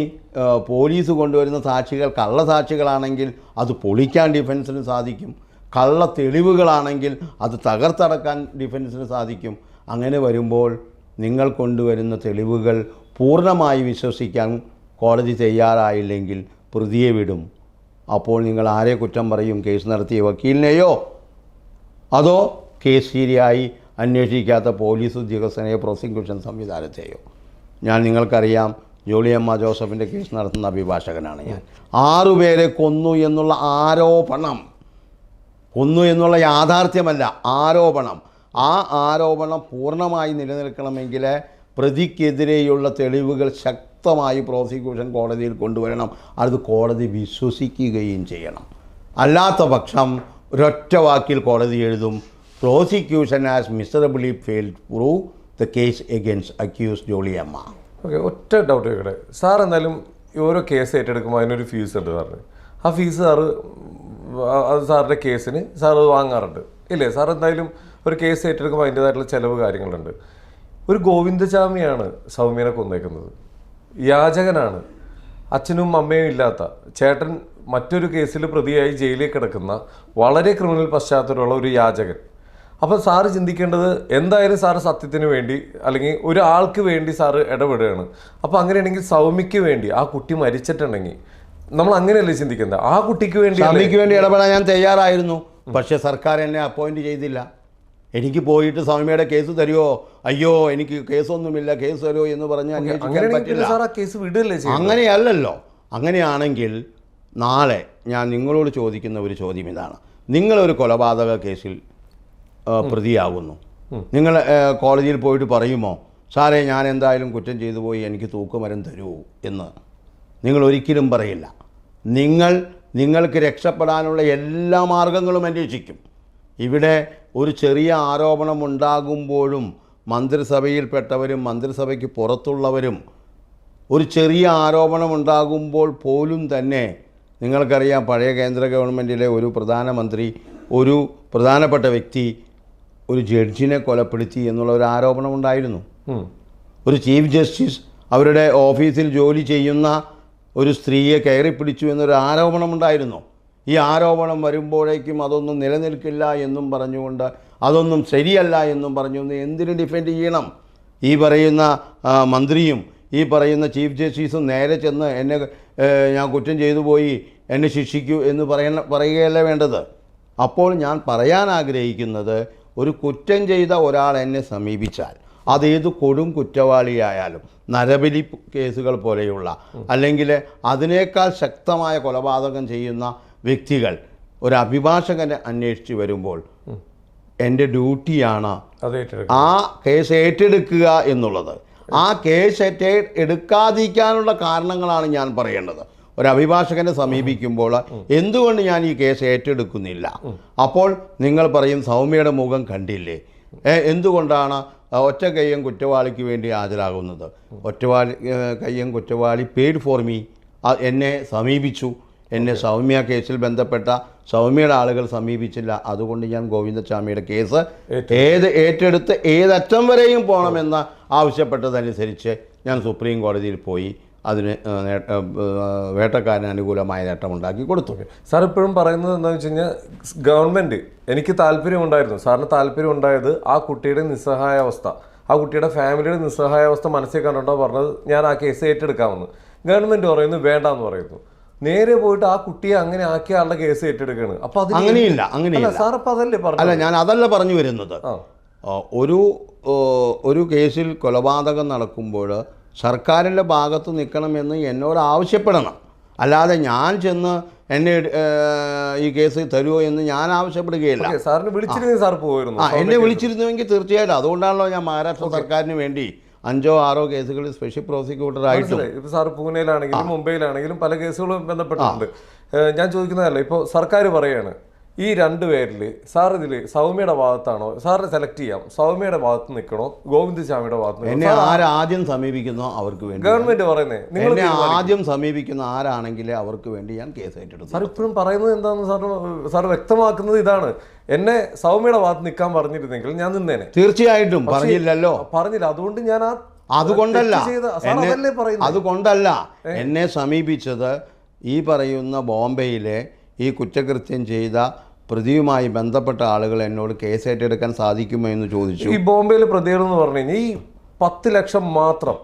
പോലീസ് കൊണ്ടുവരുന്ന സാക്ഷികൾ കള്ളസാക്ഷികളാണെങ്കിൽ അത് പൊളിക്കാൻ ഡിഫൻസിന് സാധിക്കും. കള്ള തെളിവുകളാണെങ്കിൽ അത് തകർത്തടക്കാൻ ഡിഫൻസിന് സാധിക്കും. അങ്ങനെ വരുമ്പോൾ നിങ്ങൾ കൊണ്ടുവരുന്ന തെളിവുകൾ പൂർണ്ണമായി വിശ്വസിക്കാൻ കോടതി തയ്യാറായില്ലെങ്കിൽ പ്രതിയെ വിടും. അപ്പോൾ നിങ്ങൾ ആരെ കുറ്റം പറയും? കേസ് നടത്തിയ വക്കീലിനെയോ അതോ കേസ് ശരിയായി അന്വേഷിക്കാത്ത പോലീസ് ഉദ്യോഗസ്ഥനെയോ പ്രോസിക്യൂഷൻ സംവിധാനത്തെയോ? നിങ്ങൾക്കറിയാം, ജോളിയമ്മ ജോസഫിൻ്റെ കേസ് നടത്തുന്ന അഭിഭാഷകനാണ് ഞാൻ. 6 പേരെ കൊന്നു എന്നുള്ള ആരോപണം, കൊന്നു എന്നുള്ള യാഥാർത്ഥ്യമല്ല, ആരോപണം. ആ ആരോപണം പൂർണ്ണമായി നിലനിൽക്കണമെങ്കിൽ പ്രതിക്കെതിരെയുള്ള തെളിവുകൾ ശക്തമായി പ്രോസിക്യൂഷൻ കോടതിയിൽ കൊണ്ടുവരണം. അത് കോടതി വിശ്വസിക്കുകയും ചെയ്യണം. അല്ലാത്ത പക്ഷം ഒരൊറ്റ വാക്കിൽ കോടതി എഴുതും, prosecution has miserably failed prove the case against accuse ജോളിയമ്മ. ഓക്കെ, ഒറ്റ ഡൗട്ട് ചോദിക്കട്ടെ സാർ. എന്തായാലും ഓരോ കേസ് ഏറ്റെടുക്കുമ്പോൾ അതിനൊരു ഫീസ് ഉണ്ട് സാറിന്. ആ ഫീസ് സാറ് അത് സാറിൻ്റെ കേസിന് സാർ അത് വാങ്ങാറുണ്ട് ഇല്ലേ? സാർ എന്തായാലും ഒരു കേസ് ഏറ്റെടുക്കുമ്പോൾ അതിൻ്റേതായിട്ടുള്ള ചിലവ് കാര്യങ്ങളുണ്ട്. ഒരു ഗോവിന്ദചാമിയാണ് സൗമ്യനെ കൊന്നേക്കുന്നത്, യാചകനാണ്, അച്ഛനും അമ്മയും ഇല്ലാത്ത ചേട്ടൻ മറ്റൊരു കേസിൽ പ്രതിയായി ജയിലിൽ കിടക്കുന്ന വളരെ ക്രിമിനൽ പശ്ചാത്തലമുള്ള ഒരു യാചകൻ. അപ്പോൾ സാറ് ചിന്തിക്കേണ്ടത് എന്തായാലും സാറ് സത്യത്തിന് വേണ്ടി അല്ലെങ്കിൽ ഒരാൾക്ക് വേണ്ടി സാറ് ഇടപെടുകയാണ്. അപ്പോൾ അങ്ങനെയാണെങ്കിൽ സൗമ്യയ്ക്ക് വേണ്ടി, ആ കുട്ടി മരിച്ചിട്ടുണ്ടെങ്കിൽ നമ്മൾ അങ്ങനെയല്ലേ ചിന്തിക്കുന്നത്? ആ കുട്ടിക്ക് വേണ്ടി ഇടപെടാൻ ഞാൻ തയ്യാറായിരുന്നു. പക്ഷേ സർക്കാർ എന്നെ അപ്പോയിന്റ് ചെയ്തില്ല. എനിക്ക് പോയിട്ട് സൗമ്യയുടെ കേസ് തരുമോ, അയ്യോ എനിക്ക് കേസൊന്നുമില്ല, കേസ് തരുമോ എന്ന് പറഞ്ഞ് അന്വേഷിക്കാൻ പറ്റില്ല. അങ്ങനെയല്ലല്ലോ. അങ്ങനെയാണെങ്കിൽ നാളെ ഞാൻ നിങ്ങളോട് ചോദിക്കുന്ന ഒരു ചോദ്യം ഇതാണ്. നിങ്ങളൊരു കൊലപാതക കേസിൽ പ്രതിയാകുന്നു. നിങ്ങൾ കോടതിയിൽ പോയിട്ട് പറയുമോ, സാറേ ഞാൻ എന്തായാലും കുറ്റം ചെയ്തു പോയി, എനിക്ക് തൂക്കുമരം തരുമോ എന്ന്? നിങ്ങൾ ഒരിക്കലും പറയില്ല. നിങ്ങൾക്ക് രക്ഷപ്പെടാനുള്ള എല്ലാ മാർഗങ്ങളും അന്വേഷിക്കും. ഇവിടെ ഒരു ചെറിയ ആരോപണം ഉണ്ടാകുമ്പോഴും മന്ത്രിസഭയിൽപ്പെട്ടവരും മന്ത്രിസഭയ്ക്ക് പുറത്തുള്ളവരും ഒരു ചെറിയ ആരോപണം ഉണ്ടാകുമ്പോൾ പോലും തന്നെ, നിങ്ങൾക്കറിയാം, പഴയ കേന്ദ്ര ഗവൺമെൻറ്റിലെ ഒരു പ്രധാനമന്ത്രി, ഒരു പ്രധാനപ്പെട്ട വ്യക്തി ഒരു ജഡ്ജിനെ കൊലപ്പെടുത്തി എന്നുള്ള ഒരു ആരോപണം ഉണ്ടായിരുന്നു. ഒരു ചീഫ് ജസ്റ്റിസ് അവരുടെ ഓഫീസിൽ ജോലി ചെയ്യുന്ന ഒരു സ്ത്രീയെ കയറി പിടിച്ചു എന്നൊരു ആരോപണമുണ്ടായിരുന്നു. ഈ ആരോപണം വരുമ്പോഴേക്കും അതൊന്നും നിലനിൽക്കില്ല എന്നും പറഞ്ഞുകൊണ്ട്, അതൊന്നും ശരിയല്ല എന്നും പറഞ്ഞുകൊണ്ട് എന്തിനു ഡിഫെൻഡ് ചെയ്യണം? ഈ പറയുന്ന മന്ത്രിയും ഈ പറയുന്ന ചീഫ് ജസ്റ്റിസും നേരെ ചെന്ന് എന്നെ ഞാൻ കുറ്റം ചെയ്തു പോയി, എന്നെ ശിക്ഷിക്കൂ എന്ന് പറയുകയല്ല വേണ്ടത്. അപ്പോൾ ഞാൻ പറയാൻ ആഗ്രഹിക്കുന്നത്, ഒരു കുറ്റം ചെയ്ത ഒരാൾ എന്നെ സമീപിച്ചാൽ, അതേത് കൊടും കുറ്റവാളിയായാലും, നരബലി കേസുകൾ പോലെയുള്ള അല്ലെങ്കിൽ അതിനേക്കാൾ ശക്തമായ കൊലപാതകം ചെയ്യുന്ന വ്യക്തികൾ ഒരു അഭിഭാഷകനെ അന്വേഷിച്ച് വരുമ്പോൾ എൻ്റെ ഡ്യൂട്ടിയാണ് ആ കേസ് ഏറ്റെടുക്കുക എന്നുള്ളത്. ആ കേസ് എടുക്കാതിരിക്കാനുള്ള കാരണങ്ങളാണ് ഞാൻ പറയേണ്ടത്. ഒരു അഭിഭാഷകനെ സമീപിക്കുമ്പോൾ എന്തുകൊണ്ട് ഞാൻ ഈ കേസ് ഏറ്റെടുക്കുന്നില്ല? അപ്പോൾ നിങ്ങൾ പറയും, സൗമ്യയുടെ മുഖം കണ്ടില്ലേ, എന്തുകൊണ്ടാണ് ഒറ്റ കയ്യം കുറ്റവാളിക്ക് വേണ്ടി ഹാജരാകുന്നത്? കയ്യം കുറ്റവാളി പെയ്ഡ് ഫോർ മീ, എന്നെ സമീപിച്ചു, എന്നെ സൗമ്യ കേസിൽ ബന്ധപ്പെട്ട സൗമ്യയുടെ ആളുകൾ സമീപിച്ചില്ല. അതുകൊണ്ട് ഞാൻ ഗോവിന്ദസ്വാമിയുടെ കേസ് ഏറ്റെടുത്ത് ഏതറ്റം വരെയും പോകണമെന്ന് ആവശ്യപ്പെട്ടതനുസരിച്ച് ഞാൻ സുപ്രീം കോടതിയിൽ പോയി അതിന് വേട്ടക്കാരന് അനുകൂലമായ നേട്ടമുണ്ടാക്കി കൊടുത്തു. സാർ ഇപ്പോഴും പറയുന്നത് എന്താണെന്ന് വെച്ച് കഴിഞ്ഞാൽ, ഗവൺമെൻറ് എനിക്ക് താല്പര്യമുണ്ടായിരുന്നു, സാറിന് താല്പര്യം ഉണ്ടായത് ആ കുട്ടിയുടെ നിസ്സഹായാവസ്ഥ, ആ കുട്ടിയുടെ ഫാമിലിയുടെ നിസ്സഹായാവസ്ഥ മനസ്സിൽ കണ്ടോ പറഞ്ഞത് ഞാൻ ആ കേസ് ഏറ്റെടുക്കാമെന്ന്. ഗവൺമെൻറ് പറയുന്നു വേണ്ടാന്ന് പറയുന്നു. നേരെ പോയിട്ട് ആ കുട്ടിയെ അങ്ങനെ ആക്കിയ ആളുടെ കേസ് ഏറ്റെടുക്കുകയാണ്. അപ്പൊ അങ്ങനെയില്ല സാർ, അപ്പൊ അതല്ലേ പറഞ്ഞു? അല്ല, ഞാൻ അതല്ല പറഞ്ഞു വരുന്നത്. ഒരു കേസിൽ കൊലപാതകം നടക്കുമ്പോൾ സർക്കാരിൻ്റെ ഭാഗത്ത് നിൽക്കണമെന്ന് എന്നോട് ആവശ്യപ്പെടണം. അല്ലാതെ ഞാൻ ചെന്ന് എന്നെ ഈ കേസ് തരുമോ എന്ന് ഞാൻ ആവശ്യപ്പെടുകയില്ല. എന്നെ വിളിച്ചിരുന്നുവെങ്കിൽ തീർച്ചയായിട്ടും. അതുകൊണ്ടാണല്ലോ ഞാൻ മഹാരാഷ്ട്ര സർക്കാരിന് വേണ്ടി 5 or 6 കേസുകളിൽ സ്പെഷ്യൽ പ്രോസിക്യൂട്ടർ ആയിട്ട്. ഇപ്പോൾ സാർ പൂനെയിലാണെങ്കിലും മുംബൈയിലാണെങ്കിലും പല കേസുകളും ബന്ധപ്പെട്ടിട്ടുണ്ട്. ഞാൻ ചോദിക്കുന്നതല്ല, ഇപ്പോൾ സർക്കാർ പറയാണ് ഈ 2 പേരിൽ സാർ ഇതിൽ സൗമ്യയുടെ ഭാഗത്താണോ, സാറിനെ സെലക്ട് ചെയ്യാം, സൗമ്യയുടെ ഭാഗത്ത് നിൽക്കണോ ഗോവിന്ദസ്വാമിയുടെ ഭാഗത്ത്? എന്നെ ആദ്യം സമീപിക്കുന്നോ അവർക്ക് വേണ്ടി ഗവൺമെന്റ് പറയുന്നത്, എന്നെ ആദ്യം സമീപിക്കുന്ന ആരാണെങ്കിൽ അവർക്ക് വേണ്ടി ഞാൻ കേസ് ഏറ്റെടുത്തു. സാർ ഇപ്പോഴും പറയുന്നത് എന്താണെന്ന് സാർ വ്യക്തമാക്കുന്നത് ഇതാണ്, എന്നെ സൗമ്യയുടെ ഭാഗത്ത് നിൽക്കാൻ പറഞ്ഞിരുന്നെങ്കിൽ ഞാൻ നിന്നേനെ. തീർച്ചയായിട്ടും പറഞ്ഞില്ലല്ലോ, പറഞ്ഞില്ല. അതുകൊണ്ട് ഞാൻ അതുകൊണ്ടല്ല എന്നെ സമീപിച്ചത് ഈ പറയുന്ന ബോംബെയിലെ ഈ കുറ്റകൃത്യം ചെയ്ത പ്രതിയുമായി ബന്ധപ്പെട്ട ആളുകൾ എന്നോട് കേസ് ഏറ്റെടുക്കാൻ സാധിക്കുമോ എന്ന് ചോദിച്ചു. ഈ ബോംബെയിലെ പ്രതികളെന്ന് പറഞ്ഞു കഴിഞ്ഞാൽ ഈ 10 ലക്ഷം മാത്രം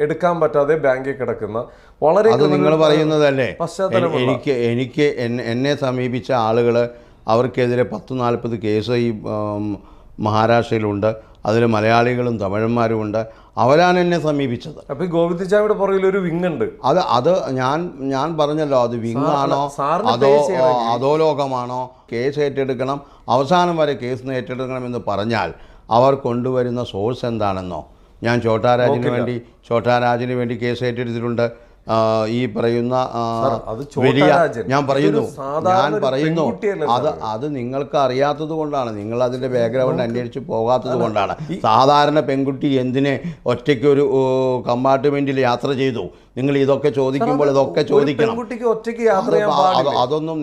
എടുക്കാൻ പറ്റാതെ ബാങ്കിൽ കിടക്കുന്ന വളരെ, അത് നിങ്ങൾ പറയുന്നതല്ലേ. എനിക്ക് എന്നെ സമീപിച്ച ആളുകൾ, അവർക്കെതിരെ 10-40 കേസ് ഈ മഹാരാഷ്ട്രയിലുണ്ട്. അതിൽ മലയാളികളും തമിഴന്മാരും ഉണ്ട്. അവരാണ് എന്നെ സമീപിച്ചത്. അപ്പോൾ ഈ ഗോവിന്ദസ്വാമിയുടെ പുറകിൽ ഒരു വിങ് ഉണ്ട്. അത് ഞാൻ പറഞ്ഞല്ലോ, അത് വിങ്ങാണോ അതോ ലോകമാണോ? കേസ് ഏറ്റെടുക്കണം, അവസാനം വരെ കേസ് ഏറ്റെടുക്കണമെന്ന് പറഞ്ഞാൽ അവർ കൊണ്ടുവരുന്ന സോഴ്സ് എന്താണെന്നോ? ഞാൻ ഛോട്ടാരാജിന് വേണ്ടി കേസ് ഏറ്റെടുത്തിട്ടുണ്ട്. ഈ പറയുന്ന ഞാൻ പറയുന്നു അത് നിങ്ങൾക്ക് അറിയാത്തത് കൊണ്ടാണ്, നിങ്ങൾ അതിൻ്റെ ബാക്ക്ഗ്രൗണ്ട് അന്വേഷിച്ച് പോകാത്തത് കൊണ്ടാണ്. സാധാരണ പെൺകുട്ടി എന്തിനെ ഒറ്റയ്ക്കൊരു കമ്പാർട്ട്മെന്റിൽ യാത്ര ചെയ്തു? നിങ്ങൾ ഇതൊക്കെ ചോദിക്കുമ്പോൾ ഇതൊക്കെ ചോദിക്കണം. അതൊന്നും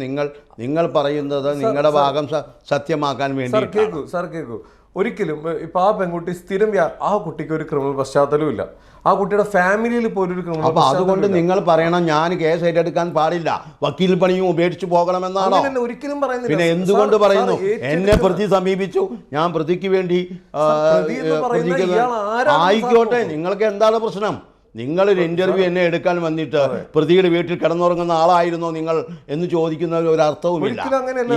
നിങ്ങൾ പറയുന്നത് നിങ്ങളുടെ ഭാഗം സത്യമാക്കാൻ വേണ്ടി. ഒരിക്കലും ഇപ്പൊ ആ പെൺകുട്ടി സ്ഥിരം ആ കുട്ടിക്ക് ഒരു ക്രിമിനൽ പശ്ചാത്തലവും ഇല്ല, ആ കുട്ടിയുടെ ഫാമിലിയിൽ പോലും ഒരു ക്രിമിനൽ. അപ്പൊ അതുകൊണ്ട് നിങ്ങൾ പറയണം ഞാൻ കേസ് ഏറ്റെടുക്കാൻ പാടില്ല, വക്കീൽ പണിയും ഉപേക്ഷിച്ച് പോകണമെന്നാണോ? ഒരിക്കലും പറയുന്നില്ല. പിന്നെ എന്തുകൊണ്ട് പറയുന്നു? എന്നെ പ്രതി സമീപിച്ചു, ഞാൻ പ്രതിക്ക് വേണ്ടി ആയിക്കോട്ടെ, നിങ്ങൾക്ക് എന്താണ് പ്രശ്നം? നിങ്ങളൊരു ഇന്റർവ്യൂ എന്നെ എടുക്കാൻ വന്നിട്ട് പ്രതിയുടെ വീട്ടിൽ കിടന്നുറങ്ങുന്ന ആളായിരുന്നോ നിങ്ങൾ എന്ന് ചോദിക്കുന്ന ഒരു അർത്ഥവുമില്ല.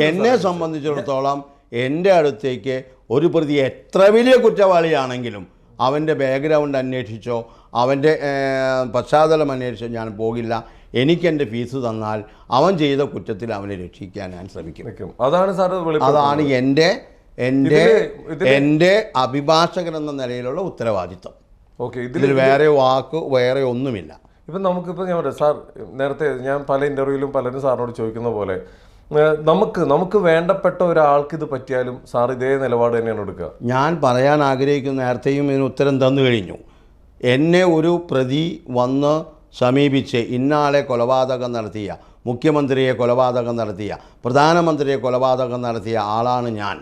എന്നെ സംബന്ധിച്ചിടത്തോളം എൻ്റെ അടുത്തേക്ക് ഒരു പ്രതി എത്ര വലിയ കുറ്റവാളിയാണെങ്കിലും അവൻ്റെ ബാക്ക്ഗ്രൗണ്ട് അന്വേഷിച്ചോ അവൻ്റെ പശ്ചാത്തലം അന്വേഷിച്ചോ ഞാൻ പോകില്ല. എനിക്കെൻ്റെ ഫീസ് തന്നാൽ അവൻ ചെയ്ത കുറ്റത്തിൽ അവനെ രക്ഷിക്കാൻ ഞാൻ ശ്രമിക്കും. അതാണ് എൻ്റെ അഭിഭാഷകൻ എന്ന നിലയിലുള്ള ഉത്തരവാദിത്വം. ഇതിൽ വേറെ ഒന്നുമില്ല. ഇപ്പം നമുക്കിപ്പോൾ ഞാൻ പറയാം സാർ, നേരത്തെ ഞാൻ പല ഇൻ്റർവ്യൂവിലും പലരും സാറിനോട് ചോദിക്കുന്ന പോലെ നമുക്ക് വേണ്ടപ്പെട്ട ഒരാൾക്ക് ഇത് പറ്റിയാലും സാർ ഇതേ നിലപാട് തന്നെയാണ് എടുക്കുക. ഞാൻ പറയാൻ ആഗ്രഹിക്കുന്ന നേരത്തെയും ഇതിന് ഉത്തരം തന്നു കഴിഞ്ഞു. എന്നെ ഒരു പ്രതി വന്ന് സമീപിച്ച് ഇന്നാളെ കൊലപാതകം നടത്തിയ, മുഖ്യമന്ത്രിയെ കൊലപാതകം നടത്തിയ, പ്രധാനമന്ത്രിയെ കൊലപാതകം നടത്തിയ ആളാണ് ഞാൻ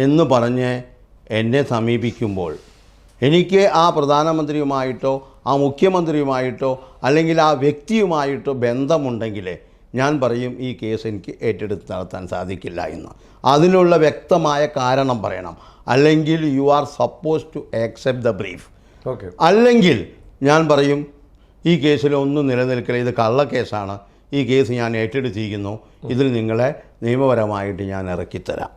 എന്ന് പറഞ്ഞ് എന്നെ സമീപിക്കുമ്പോൾ എനിക്ക് ആ പ്രധാനമന്ത്രിയുമായിട്ടോ ആ മുഖ്യമന്ത്രിയുമായിട്ടോ അല്ലെങ്കിൽ ആ വ്യക്തിയുമായിട്ടോ ബന്ധമുണ്ടെങ്കിൽ ഞാൻ പറയും ഈ കേസ് എനിക്ക് ഏറ്റെടുത്ത് നടത്താൻ സാധിക്കില്ല എന്ന്. അതിനുള്ള വ്യക്തമായ കാരണം പറയണം. അല്ലെങ്കിൽ you are suppose to accept the brief. അല്ലെങ്കിൽ ഞാൻ പറയും ഈ കേസിലൊന്നും നിലനിൽക്കില്ല, ഇത് കള്ളക്കേസാണ്, ഈ കേസ് ഞാൻ ഏറ്റെടുത്തിരിക്കുന്നു, ഇതിൽ നിങ്ങളെ നിയമപരമായിട്ട് ഞാൻ ഇറക്കിത്തരാം.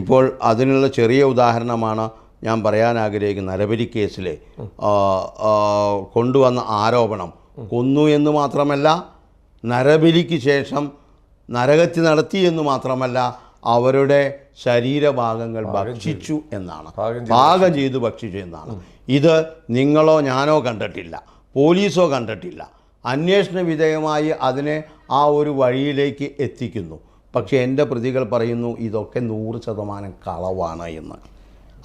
ഇപ്പോൾ അതിനുള്ള ചെറിയ ഉദാഹരണമാണ് ഞാൻ പറയാൻ ആഗ്രഹിക്കുന്ന നരബലി കേസിൽ കൊണ്ടുവന്ന ആരോപണം. കൊന്നു എന്ന് മാത്രമല്ല, നരബലിക്ക് ശേഷം നരഹത്യ നടത്തി എന്ന് മാത്രമല്ല, അവരുടെ ശരീരഭാഗങ്ങൾ ഭക്ഷിച്ചു എന്നാണ്, പാകം ചെയ്ത് ഭക്ഷിച്ചു എന്നാണ്. ഇത് നിങ്ങളോ ഞാനോ കണ്ടിട്ടില്ല, പോലീസോ കണ്ടിട്ടില്ല. അന്വേഷണ വിധേയമായി അതിനെ ആ ഒരു വഴിയിലേക്ക് എത്തിക്കുന്നു. പക്ഷേ എൻ്റെ പ്രതികൾ പറയുന്നു ഇതൊക്കെ 100% കളവാണ് എന്ന്.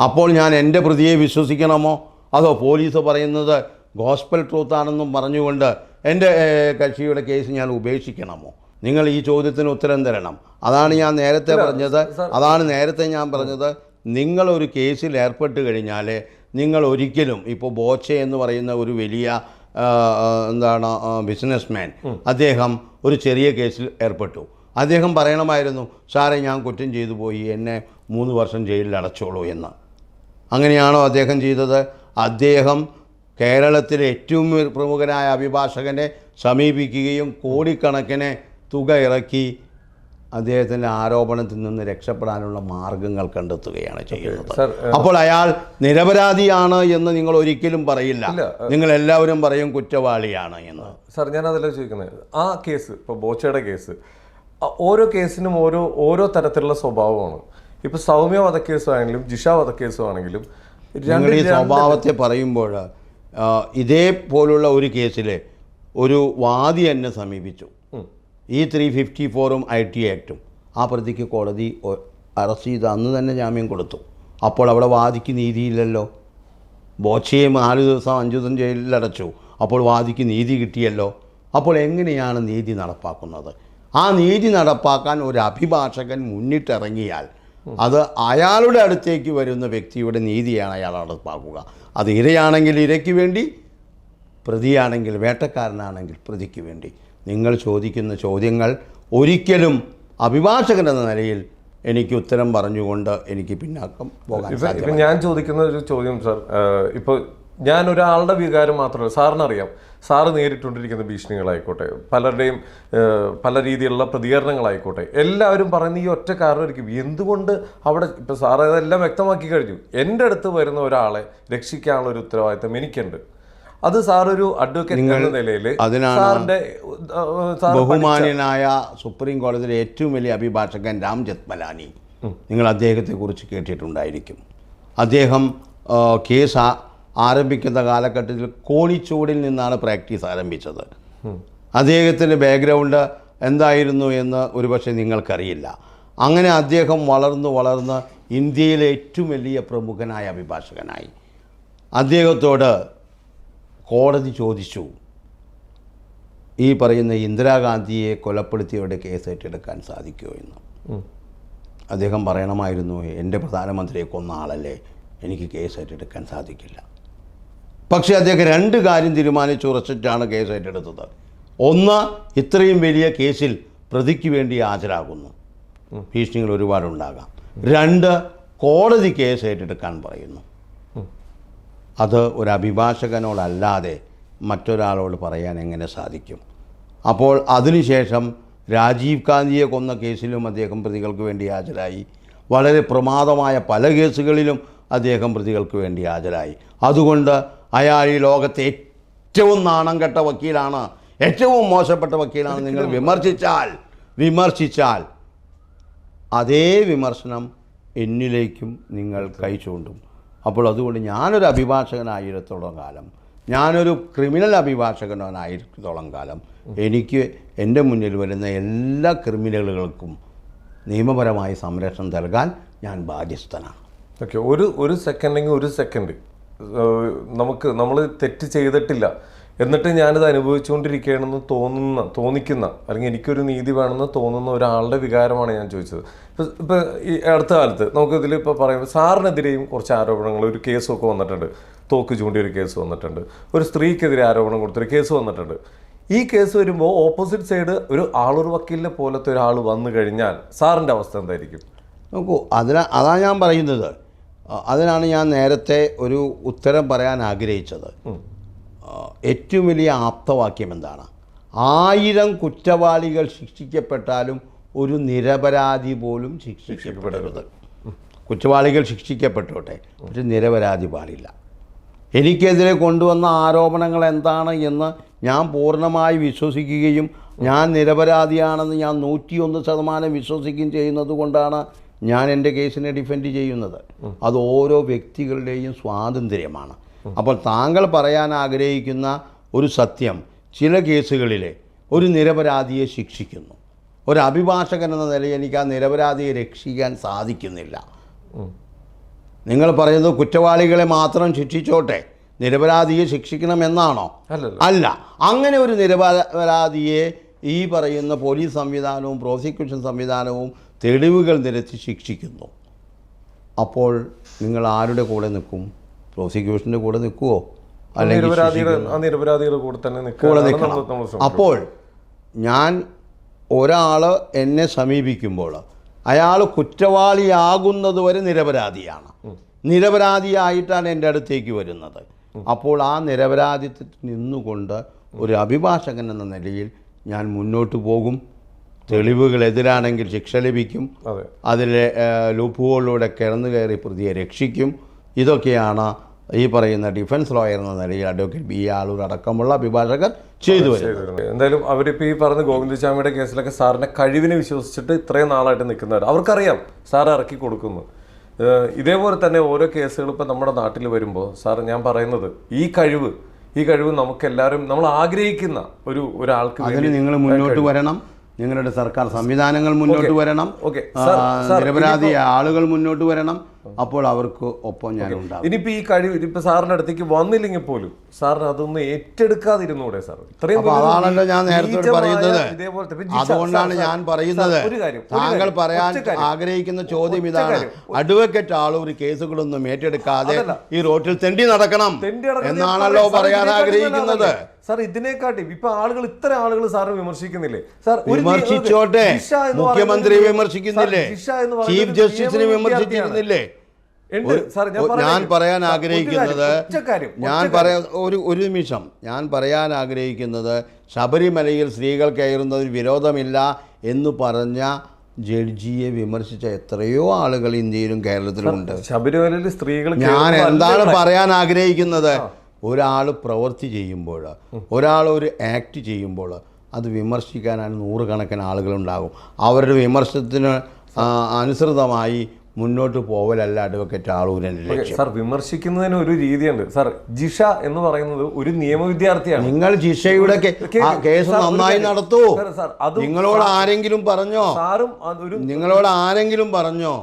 അപ്പോൾ ഞാൻ എൻ്റെ പ്രതിയെ വിശ്വസിക്കണമോ, അതോ പോലീസ് പറയുന്നത് ഗോസ്പൽ ട്രൂത്താണെന്നും പറഞ്ഞുകൊണ്ട് എൻ്റെ കക്ഷിയുടെ കേസ് ഞാൻ ഉപേക്ഷിക്കണമോ? നിങ്ങൾ ഈ ചോദ്യത്തിന് ഉത്തരം തരണം. അതാണ് ഞാൻ നേരത്തെ പറഞ്ഞത്. നിങ്ങളൊരു കേസിൽ ഏർപ്പെട്ട് കഴിഞ്ഞാൽ നിങ്ങൾ ഒരിക്കലും, ഇപ്പോൾ ബോച്ചെ എന്ന് പറയുന്ന ഒരു വലിയ ബിസിനസ്മാൻ, അദ്ദേഹം ഒരു ചെറിയ കേസിൽ ഏർപ്പെട്ടു. അദ്ദേഹം പറയണമായിരുന്നു, സാറേ ഞാൻ കുറ്റം ചെയ്തു പോയി, എന്നെ 3 വർഷം ജയിലിൽ അടച്ചോളൂ എന്ന്. അങ്ങനെയാണോ അദ്ദേഹം ചെയ്തത്? അദ്ദേഹം കേരളത്തിലെ ഏറ്റവും പ്രമുഖനായ അഭിഭാഷകനെ സമീപിക്കുകയും കോടിക്കണക്കിന് തുക ഇറക്കി അദ്ദേഹത്തിൻ്റെ ആരോപണത്തിൽ നിന്ന് രക്ഷപ്പെടാനുള്ള മാർഗങ്ങൾ കണ്ടെത്തുകയാണ് ചെയ്യുന്നത്. അപ്പോൾ അയാൾ നിരപരാധിയാണ് എന്ന് നിങ്ങൾ ഒരിക്കലും പറയില്ല, നിങ്ങൾ എല്ലാവരും പറയും കുറ്റവാളിയാണ് എന്ന്. സാർ, ഞാൻ അതല്ല ചോദിക്കുന്നത്. ആ കേസ്, ഇപ്പോൾ ബോച്ചയുടെ കേസ്, ഓരോ കേസിനും ഓരോ തരത്തിലുള്ള സ്വഭാവമാണ്. ഇപ്പോൾ സൗമ്യ വധക്കേസാണെങ്കിലും ജിഷ വധക്കേസുമാണെങ്കിലും ഞങ്ങൾ ഈ സ്വഭാവത്തെ പറയുമ്പോൾ ഇതേപോലുള്ള ഒരു കേസിൽ ഒരു വാദി എന്നെ സമീപിച്ചു. ഈ 354 IT ആക്റ്റും ആ പ്രതിക്ക് കോടതി അറസ്റ്റ് ചെയ്ത് അന്ന് തന്നെ ജാമ്യം കൊടുത്തു. അപ്പോൾ അവിടെ വാദിക്ക് നീതിയില്ലല്ലോ. ബോച്ചയെ 4 ദിവസം 5 ദിവസം ജയിലിലടച്ചു. അപ്പോൾ വാദിക്ക് നീതി കിട്ടിയല്ലോ. അപ്പോൾ എങ്ങനെയാണ് നീതി നടപ്പാക്കുന്നത്? ആ നീതി നടപ്പാക്കാൻ ഒരു അഭിഭാഷകൻ മുന്നിട്ടിറങ്ങിയാൽ അത് അയാളുടെ അടുത്തേക്ക് വരുന്ന വ്യക്തിയുടെ നീതിയാണ് അയാൾ നടപ്പാക്കുക. അത് ഇരയാണെങ്കിൽ ഇരയ്ക്ക് വേണ്ടി, പ്രതിയാണെങ്കിൽ വേട്ടക്കാരനാണെങ്കിൽ പ്രതിക്ക് വേണ്ടി. നിങ്ങൾ ചോദിക്കുന്ന ചോദ്യങ്ങൾ ഒരിക്കലും അഭിഭാഷകൻ എന്ന നിലയിൽ എനിക്ക് ഉത്തരം പറഞ്ഞുകൊണ്ട് എനിക്ക് പിന്നാക്കം പോകാൻ സാധിക്കും. ഞാൻ ചോദിക്കുന്ന ഒരു ചോദ്യം സാർ, ഇപ്പോൾ ഞാൻ ഒരാളുടെ വികാരം മാത്രമല്ല, സാറിനറിയാം, സാറ് നേരിട്ടുകൊണ്ടിരിക്കുന്ന ഭീഷണികളായിക്കോട്ടെ, പലരുടെയും പല രീതിയിലുള്ള പ്രതികരണങ്ങളായിക്കോട്ടെ, എല്ലാവരും പറയുന്ന ഈ ഒറ്റ കാരണമായിരിക്കും എന്തുകൊണ്ട് അവിടെ. ഇപ്പോൾ സാർ അതെല്ലാം വ്യക്തമാക്കി കഴിഞ്ഞു. എൻ്റെ അടുത്ത് വരുന്ന ഒരാളെ രക്ഷിക്കാനുള്ള ഒരു ഉത്തരവാദിത്തം എനിക്കുണ്ട്. അത് സാറൊരു അഡ്വക്കേറ്റ് എന്ന നിലയിൽ സാറിൻ്റെ ബഹുമാന്യനായ സുപ്രീം കോടതിയിലെ ഏറ്റവും വലിയ അഭിഭാഷകൻ രാം ജത്മലാനി, നിങ്ങൾ അദ്ദേഹത്തെക്കുറിച്ച് കേട്ടിട്ടുണ്ടായിരിക്കും. അദ്ദേഹം കേസ് ആരംഭിക്കുന്ന കാലഘട്ടത്തിൽ കോണിച്ചൂടിൽ നിന്നാണ് പ്രാക്ടീസ് ആരംഭിച്ചത്. അദ്ദേഹത്തിൻ്റെ ബാക്ക്ഗ്രൗണ്ട് എന്തായിരുന്നു എന്ന് ഒരുപക്ഷെ നിങ്ങൾക്കറിയില്ല. അങ്ങനെ അദ്ദേഹം വളർന്ന് ഇന്ത്യയിലെ ഏറ്റവും വലിയ പ്രമുഖനായ അഭിഭാഷകനായി. അദ്ദേഹത്തോട് കോടതി ചോദിച്ചു, ഈ പറയുന്ന ഇന്ദിരാഗാന്ധിയെ കൊലപ്പെടുത്തിയവരുടെ കേസ് ഏറ്റെടുക്കാൻ സാധിക്കുമോ എന്ന്. അദ്ദേഹം പറയണമായിരുന്നു, എൻ്റെ പ്രധാനമന്ത്രിയെ കൊന്ന ആളല്ലേ, എനിക്ക് കേസ് ഏറ്റെടുക്കാൻ സാധിക്കില്ല. പക്ഷേ അദ്ദേഹം 2 കാര്യം തീരുമാനിച്ചുറച്ചിട്ടാണ് കേസ് ഏറ്റെടുത്തത്. ഒന്ന്, ഇത്രയും വലിയ കേസിൽ പ്രതിക്ക് വേണ്ടി ഹാജരാകുന്നു, ഭീഷണികൾ ഒരുപാടുണ്ടാകാം. 2, കോടതി കേസ് ഏറ്റെടുക്കാൻ പറയുന്നു. അത് ഒരു അഭിഭാഷകനോടല്ലാതെ മറ്റൊരാളോട് പറയാൻ എങ്ങനെ സാധിക്കും? അപ്പോൾ അതിനുശേഷം രാജീവ് ഗാന്ധിയെ കൊന്ന കേസിലും അദ്ദേഹം പ്രതികൾക്ക് വേണ്ടി ഹാജരായി. വളരെ പ്രമാദമായ പല കേസുകളിലും അദ്ദേഹം പ്രതികൾക്ക് വേണ്ടി ഹാജരായി. അതുകൊണ്ട് അയാൾ ഈ ലോകത്തെ ഏറ്റവും നാണം കെട്ട വക്കീലാണ്, ഏറ്റവും മോശപ്പെട്ട വക്കീലാണ്. നിങ്ങൾ വിമർശിച്ചാൽ അതേ വിമർശനം എന്നിലേക്കും നിങ്ങൾ കൈ ചൂണ്ടും. അപ്പോൾ അതുകൊണ്ട് ഞാനൊരു അഭിഭാഷകനായിരത്തോളം കാലം, ഞാനൊരു ക്രിമിനൽ അഭിഭാഷകനായിരത്തോളം കാലം എനിക്ക് എൻ്റെ മുന്നിൽ വരുന്ന എല്ലാ ക്രിമിനലുകൾക്കും നിയമപരമായ സംരക്ഷണം നൽകാൻ ഞാൻ ബാധ്യസ്ഥനാണ്. ഓക്കെ, ഒരു സെക്കൻഡ് നമ്മൾ തെറ്റ് ചെയ്തിട്ടില്ല, എന്നിട്ട് ഞാനിത് അനുഭവിച്ചുകൊണ്ടിരിക്കുകയാണെന്ന് തോന്നിക്കുന്ന അല്ലെങ്കിൽ എനിക്കൊരു നീതി വേണമെന്ന് തോന്നുന്ന ഒരാളുടെ വികാരമാണ് ഞാൻ ചോദിച്ചത്. ഇപ്പോൾ ഈ അടുത്ത കാലത്ത് നമുക്കിതിൽ ഇപ്പോൾ പറയുമ്പോൾ സാറിനെതിരെയും കുറച്ച് ആരോപണങ്ങൾ, ഒരു കേസൊക്കെ വന്നിട്ടുണ്ട്, തോക്ക് ചൂണ്ടിയൊരു കേസ് വന്നിട്ടുണ്ട്, ഒരു സ്ത്രീക്കെതിരെ ആരോപണം കൊടുത്തൊരു കേസ് വന്നിട്ടുണ്ട്. ഈ കേസ് വരുമ്പോൾ ഓപ്പോസിറ്റ് സൈഡ് ഒരു ആളൊരു വക്കീലിനെ പോലത്തെ ഒരാൾ വന്നു കഴിഞ്ഞാൽ സാറിൻ്റെ അവസ്ഥ എന്തായിരിക്കും? നോക്കൂ, അതാണ് ഞാൻ പറയുന്നത്. അതിനാണ് ഞാൻ നേരത്തെ ഒരു ഉത്തരം പറയാൻ ആഗ്രഹിച്ചത്. ഏറ്റവും വലിയ ആപ്തവാക്യം എന്താണ്? 1000 കുറ്റവാളികൾ ശിക്ഷിക്കപ്പെട്ടാലും ഒരു നിരപരാധി പോലും ശിക്ഷിക്കപ്പെടരുത്. കുറ്റവാളികൾ ശിക്ഷിക്കപ്പെട്ടോട്ടെ, ഒരു നിരപരാധി പാടില്ല. എനിക്കെതിരെ കൊണ്ടുവന്ന ആരോപണങ്ങൾ എന്താണ് എന്ന് ഞാൻ പൂർണ്ണമായി വിശ്വസിക്കുകയും ഞാൻ നിരപരാധിയാണെന്ന് ഞാൻ 101% വിശ്വസിക്കുകയും ചെയ്യുന്നത് കൊണ്ടാണ് ഞാൻ എൻ്റെ കേസിനെ ഡിഫെൻഡ് ചെയ്യുന്നത്. അത് ഓരോ വ്യക്തികളുടെയും സ്വാതന്ത്ര്യമാണ്. അപ്പോൾ താങ്കൾ പറയാൻ ആഗ്രഹിക്കുന്ന ഒരു സത്യം, ചില കേസുകളിൽ ഒരു നിരപരാധിയെ ശിക്ഷിക്കുന്നു. ഒരു അഭിഭാഷകൻ എന്ന നിലയിൽ എനിക്ക് ആ നിരപരാധിയെ രക്ഷിക്കാൻ സാധിക്കുന്നില്ല. നിങ്ങൾ പറയുന്നത് കുറ്റവാളികളെ മാത്രം ശിക്ഷിച്ചോട്ടെ, നിരപരാധിയെ ശിക്ഷിക്കണമെന്നാണോ? അല്ല. അങ്ങനെ ഒരു നിരപരാധിയെ ഈ പറയുന്ന പോലീസ് സംവിധാനവും പ്രോസിക്യൂഷൻ സംവിധാനവും തെളിവുകൾ നിരത്തി ശിക്ഷിക്കുന്നു. അപ്പോൾ നിങ്ങൾ ആരുടെ കൂടെ നിൽക്കും? പ്രോസിക്യൂഷൻ്റെ കൂടെ നിൽക്കുമോ? അല്ലെങ്കിൽ കൂടെ നിൽക്കണം. അപ്പോൾ ഞാൻ ഒരാൾ എന്നെ സമീപിക്കുമ്പോൾ അയാൾ കുറ്റവാളിയാകുന്നത് വരെ നിരപരാധിയാണ്. നിരപരാധിയായിട്ടാണ് എൻ്റെ അടുത്തേക്ക് വരുന്നത്. അപ്പോൾ ആ നിരപരാധിത്വത്തിൽ നിന്നുകൊണ്ട് ഒരു അഭിഭാഷകൻ എന്ന നിലയിൽ ഞാൻ മുന്നോട്ട് പോകും. തെളിവുകൾ എതിരാണെങ്കിൽ ശിക്ഷ ലഭിക്കും. അതിലെ ലൂപ്പുകളിലൂടെ കിടന്നു കയറി പ്രതിയെ രക്ഷിക്കും. ഇതൊക്കെയാണ് ഈ പറയുന്ന ഡിഫൻസ് ലോയർ എന്ന നിലയിൽ അഡ്വക്കേറ്റ് ബി ആളൂർ അടക്കമുള്ള അഭിഭാഷകർ ചെയ്തു വരുന്നത്. എന്തായാലും അവരിപ്പോൾ ഈ പറഞ്ഞ ഗോവിന്ദസ്വാമിയുടെ കേസിലൊക്കെ സാറിൻ്റെ കഴിവിനെ വിശ്വസിച്ചിട്ട് ഇത്രയും നാളായിട്ട് നിൽക്കുന്നവർ, അവർക്കറിയാം സാർ ഇറക്കി കൊടുക്കുന്നു. ഇതേപോലെ തന്നെ ഓരോ കേസുകൾ ഇപ്പം നമ്മുടെ നാട്ടിൽ വരുമ്പോൾ സാർ ഞാൻ പറയുന്നത് ഈ കഴിവ് നമുക്കെല്ലാവരും നമ്മൾ ആഗ്രഹിക്കുന്ന ഒരാൾക്ക് അതിന് നിങ്ങൾ മുന്നോട്ട് വരണം. നിങ്ങളുടെ സർക്കാർ സംവിധാനങ്ങൾ മുന്നോട്ട് വരണം. നിരപരാധി ആളുകൾ മുന്നോട്ട് വരണം. അപ്പോൾ അവർക്ക് ഒപ്പം ഞാൻ ഉണ്ടാകും. ഇനിയിപ്പോൾ ഈ കഴിവ് ഇപ്പം സാറിൻ്റെ അടുത്തേക്ക് വന്നില്ലെങ്കിൽ പോലും സാറിന് അതൊന്നും ഏറ്റെടുക്കാതിരുന്നൂടെ സാർ? അതാണല്ലോ ഞാൻ നേരത്തെ പറയുന്നത്. അതുകൊണ്ടാണ് ഞാൻ പറയുന്നത്, താങ്കൾ പറയാൻ ആഗ്രഹിക്കുന്ന ചോദ്യം ഇതാണ്. അഡ്വക്കേറ്റ് ആളൂർ കേസുകളൊന്നും ഏറ്റെടുക്കാതെ ഈ റോട്ടിൽ തെണ്ടി നടക്കണം എന്നാണല്ലോ പറയാൻ ആഗ്രഹിക്കുന്നത്. സാർ ഇതിനെക്കാട്ടി ഇപ്പൊ ഇത്ര ആളുകൾ സാറിനെ വിമർശിക്കുന്നില്ലേ? സാർ വിമർശിച്ചോട്ടെ, മുഖ്യമന്ത്രി വിമർശിക്കുന്നില്ലേ? ചീഫ് ജസ്റ്റിസിനെ വിമർശിക്കുന്നില്ലേ? ഞാൻ പറയാൻ ആഗ്രഹിക്കുന്നത് ഒരു നിമിഷം ഞാൻ പറയാൻ ആഗ്രഹിക്കുന്നത്, ശബരിമലയിൽ സ്ത്രീകൾ കയറുന്നതിൽ വിരോധമില്ല എന്ന് പറഞ്ഞ ജഡ്ജിയെ വിമർശിച്ച എത്രയോ ആളുകൾ ഇന്ത്യയിലും കേരളത്തിലുമുണ്ട്. ശബരിമലയിൽ സ്ത്രീകൾ ഞാൻ എന്താണ് പറയാൻ ആഗ്രഹിക്കുന്നത്? ഒരാൾ പ്രവൃത്തി ചെയ്യുമ്പോൾ, ഒരാൾ ഒരു ആക്ട് ചെയ്യുമ്പോൾ അത് വിമർശിക്കാനാണ് നൂറുകണക്കിന് ആളുകളുണ്ടാകും. അവരുടെ വിമർശനത്തിന് അനുസൃതമായി മുന്നോട്ട് പോവലല്ല അഡ്വക്കേറ്റ് ആളൂരിൻ്റെ ലക്ഷ്യം. സാർ വിമർശിക്കുന്നതിന് ഒരു രീതിയുണ്ട് സാർ. ജിഷ എന്ന് പറയുന്നത് ഒരു നിയമ വിദ്യാർത്ഥിയാണ്. നിങ്ങൾ ജിഷയുടെ കേസ് നന്നായി നടത്തൂ. നിങ്ങളോട് ആരെങ്കിലും പറഞ്ഞോ? നിങ്ങളോട് ആരെങ്കിലും പറഞ്ഞോ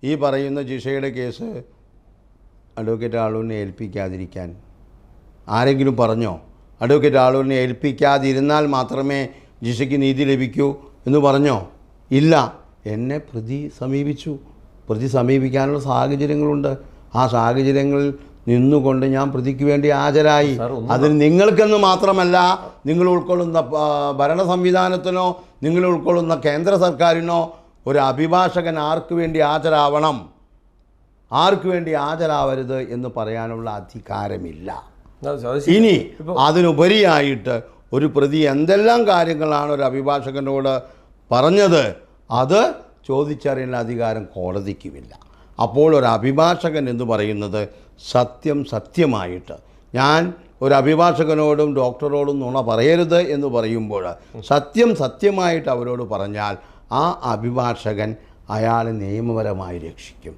ഈ പറയുന്ന ജിഷയുടെ കേസ് അഡ്വക്കേറ്റ് ആളൂരിനെ ഏൽപ്പിക്കാതിരിക്കാൻ? ആരെങ്കിലും പറഞ്ഞോ? അഡ്വക്കേറ്റ് ആളൂരിനെ ഏൽപ്പിക്കാതിരുന്നാൽ മാത്രമേ ജിഷയ്ക്ക് നീതി ലഭിക്കൂ എന്ന് പറഞ്ഞോ? ഇല്ല. എന്നെ പ്രതി സമീപിച്ചു. പ്രതി സമീപിക്കാനുള്ള സാഹചര്യങ്ങളുണ്ട്. ആ സാഹചര്യങ്ങളിൽ നിന്നുകൊണ്ട് ഞാൻ പ്രതിക്ക് വേണ്ടി ഹാജരായി. അതിന് നിങ്ങൾക്കെന്ന് മാത്രമല്ല, നിങ്ങൾ ഉൾക്കൊള്ളുന്ന ഭരണ സംവിധാനത്തിനോ നിങ്ങൾ ഉൾക്കൊള്ളുന്ന കേന്ദ്ര സർക്കാരിനോ ഒരു അഭിഭാഷകൻ ആർക്ക് വേണ്ടി ഹാജരാവണം, ആർക്ക് വേണ്ടി ഹാജരാവരുത് എന്ന് പറയാനുള്ള അധികാരമില്ല. ഇനി അതിനുപരിയായിട്ട് ഒരു പ്രതി എന്തെല്ലാം കാര്യങ്ങളാണ് ഒരു അഭിഭാഷകനോട് പറഞ്ഞത്, അത് ചോദിച്ചറിയുന്ന അധികാരം കോടതിക്കുമില്ല. അപ്പോൾ ഒരു അഭിഭാഷകൻ എന്ന് പറയുന്നത് സത്യമായിട്ട്, ഞാൻ ഒരു അഭിഭാഷകനോടും ഡോക്ടറോടും നുണ പറയരുത് എന്ന് പറയുമ്പോൾ സത്യമായിട്ട് അവരോട് പറഞ്ഞാൽ ആ അഭിഭാഷകൻ അയാളെ നിയമപരമായി രക്ഷിക്കും,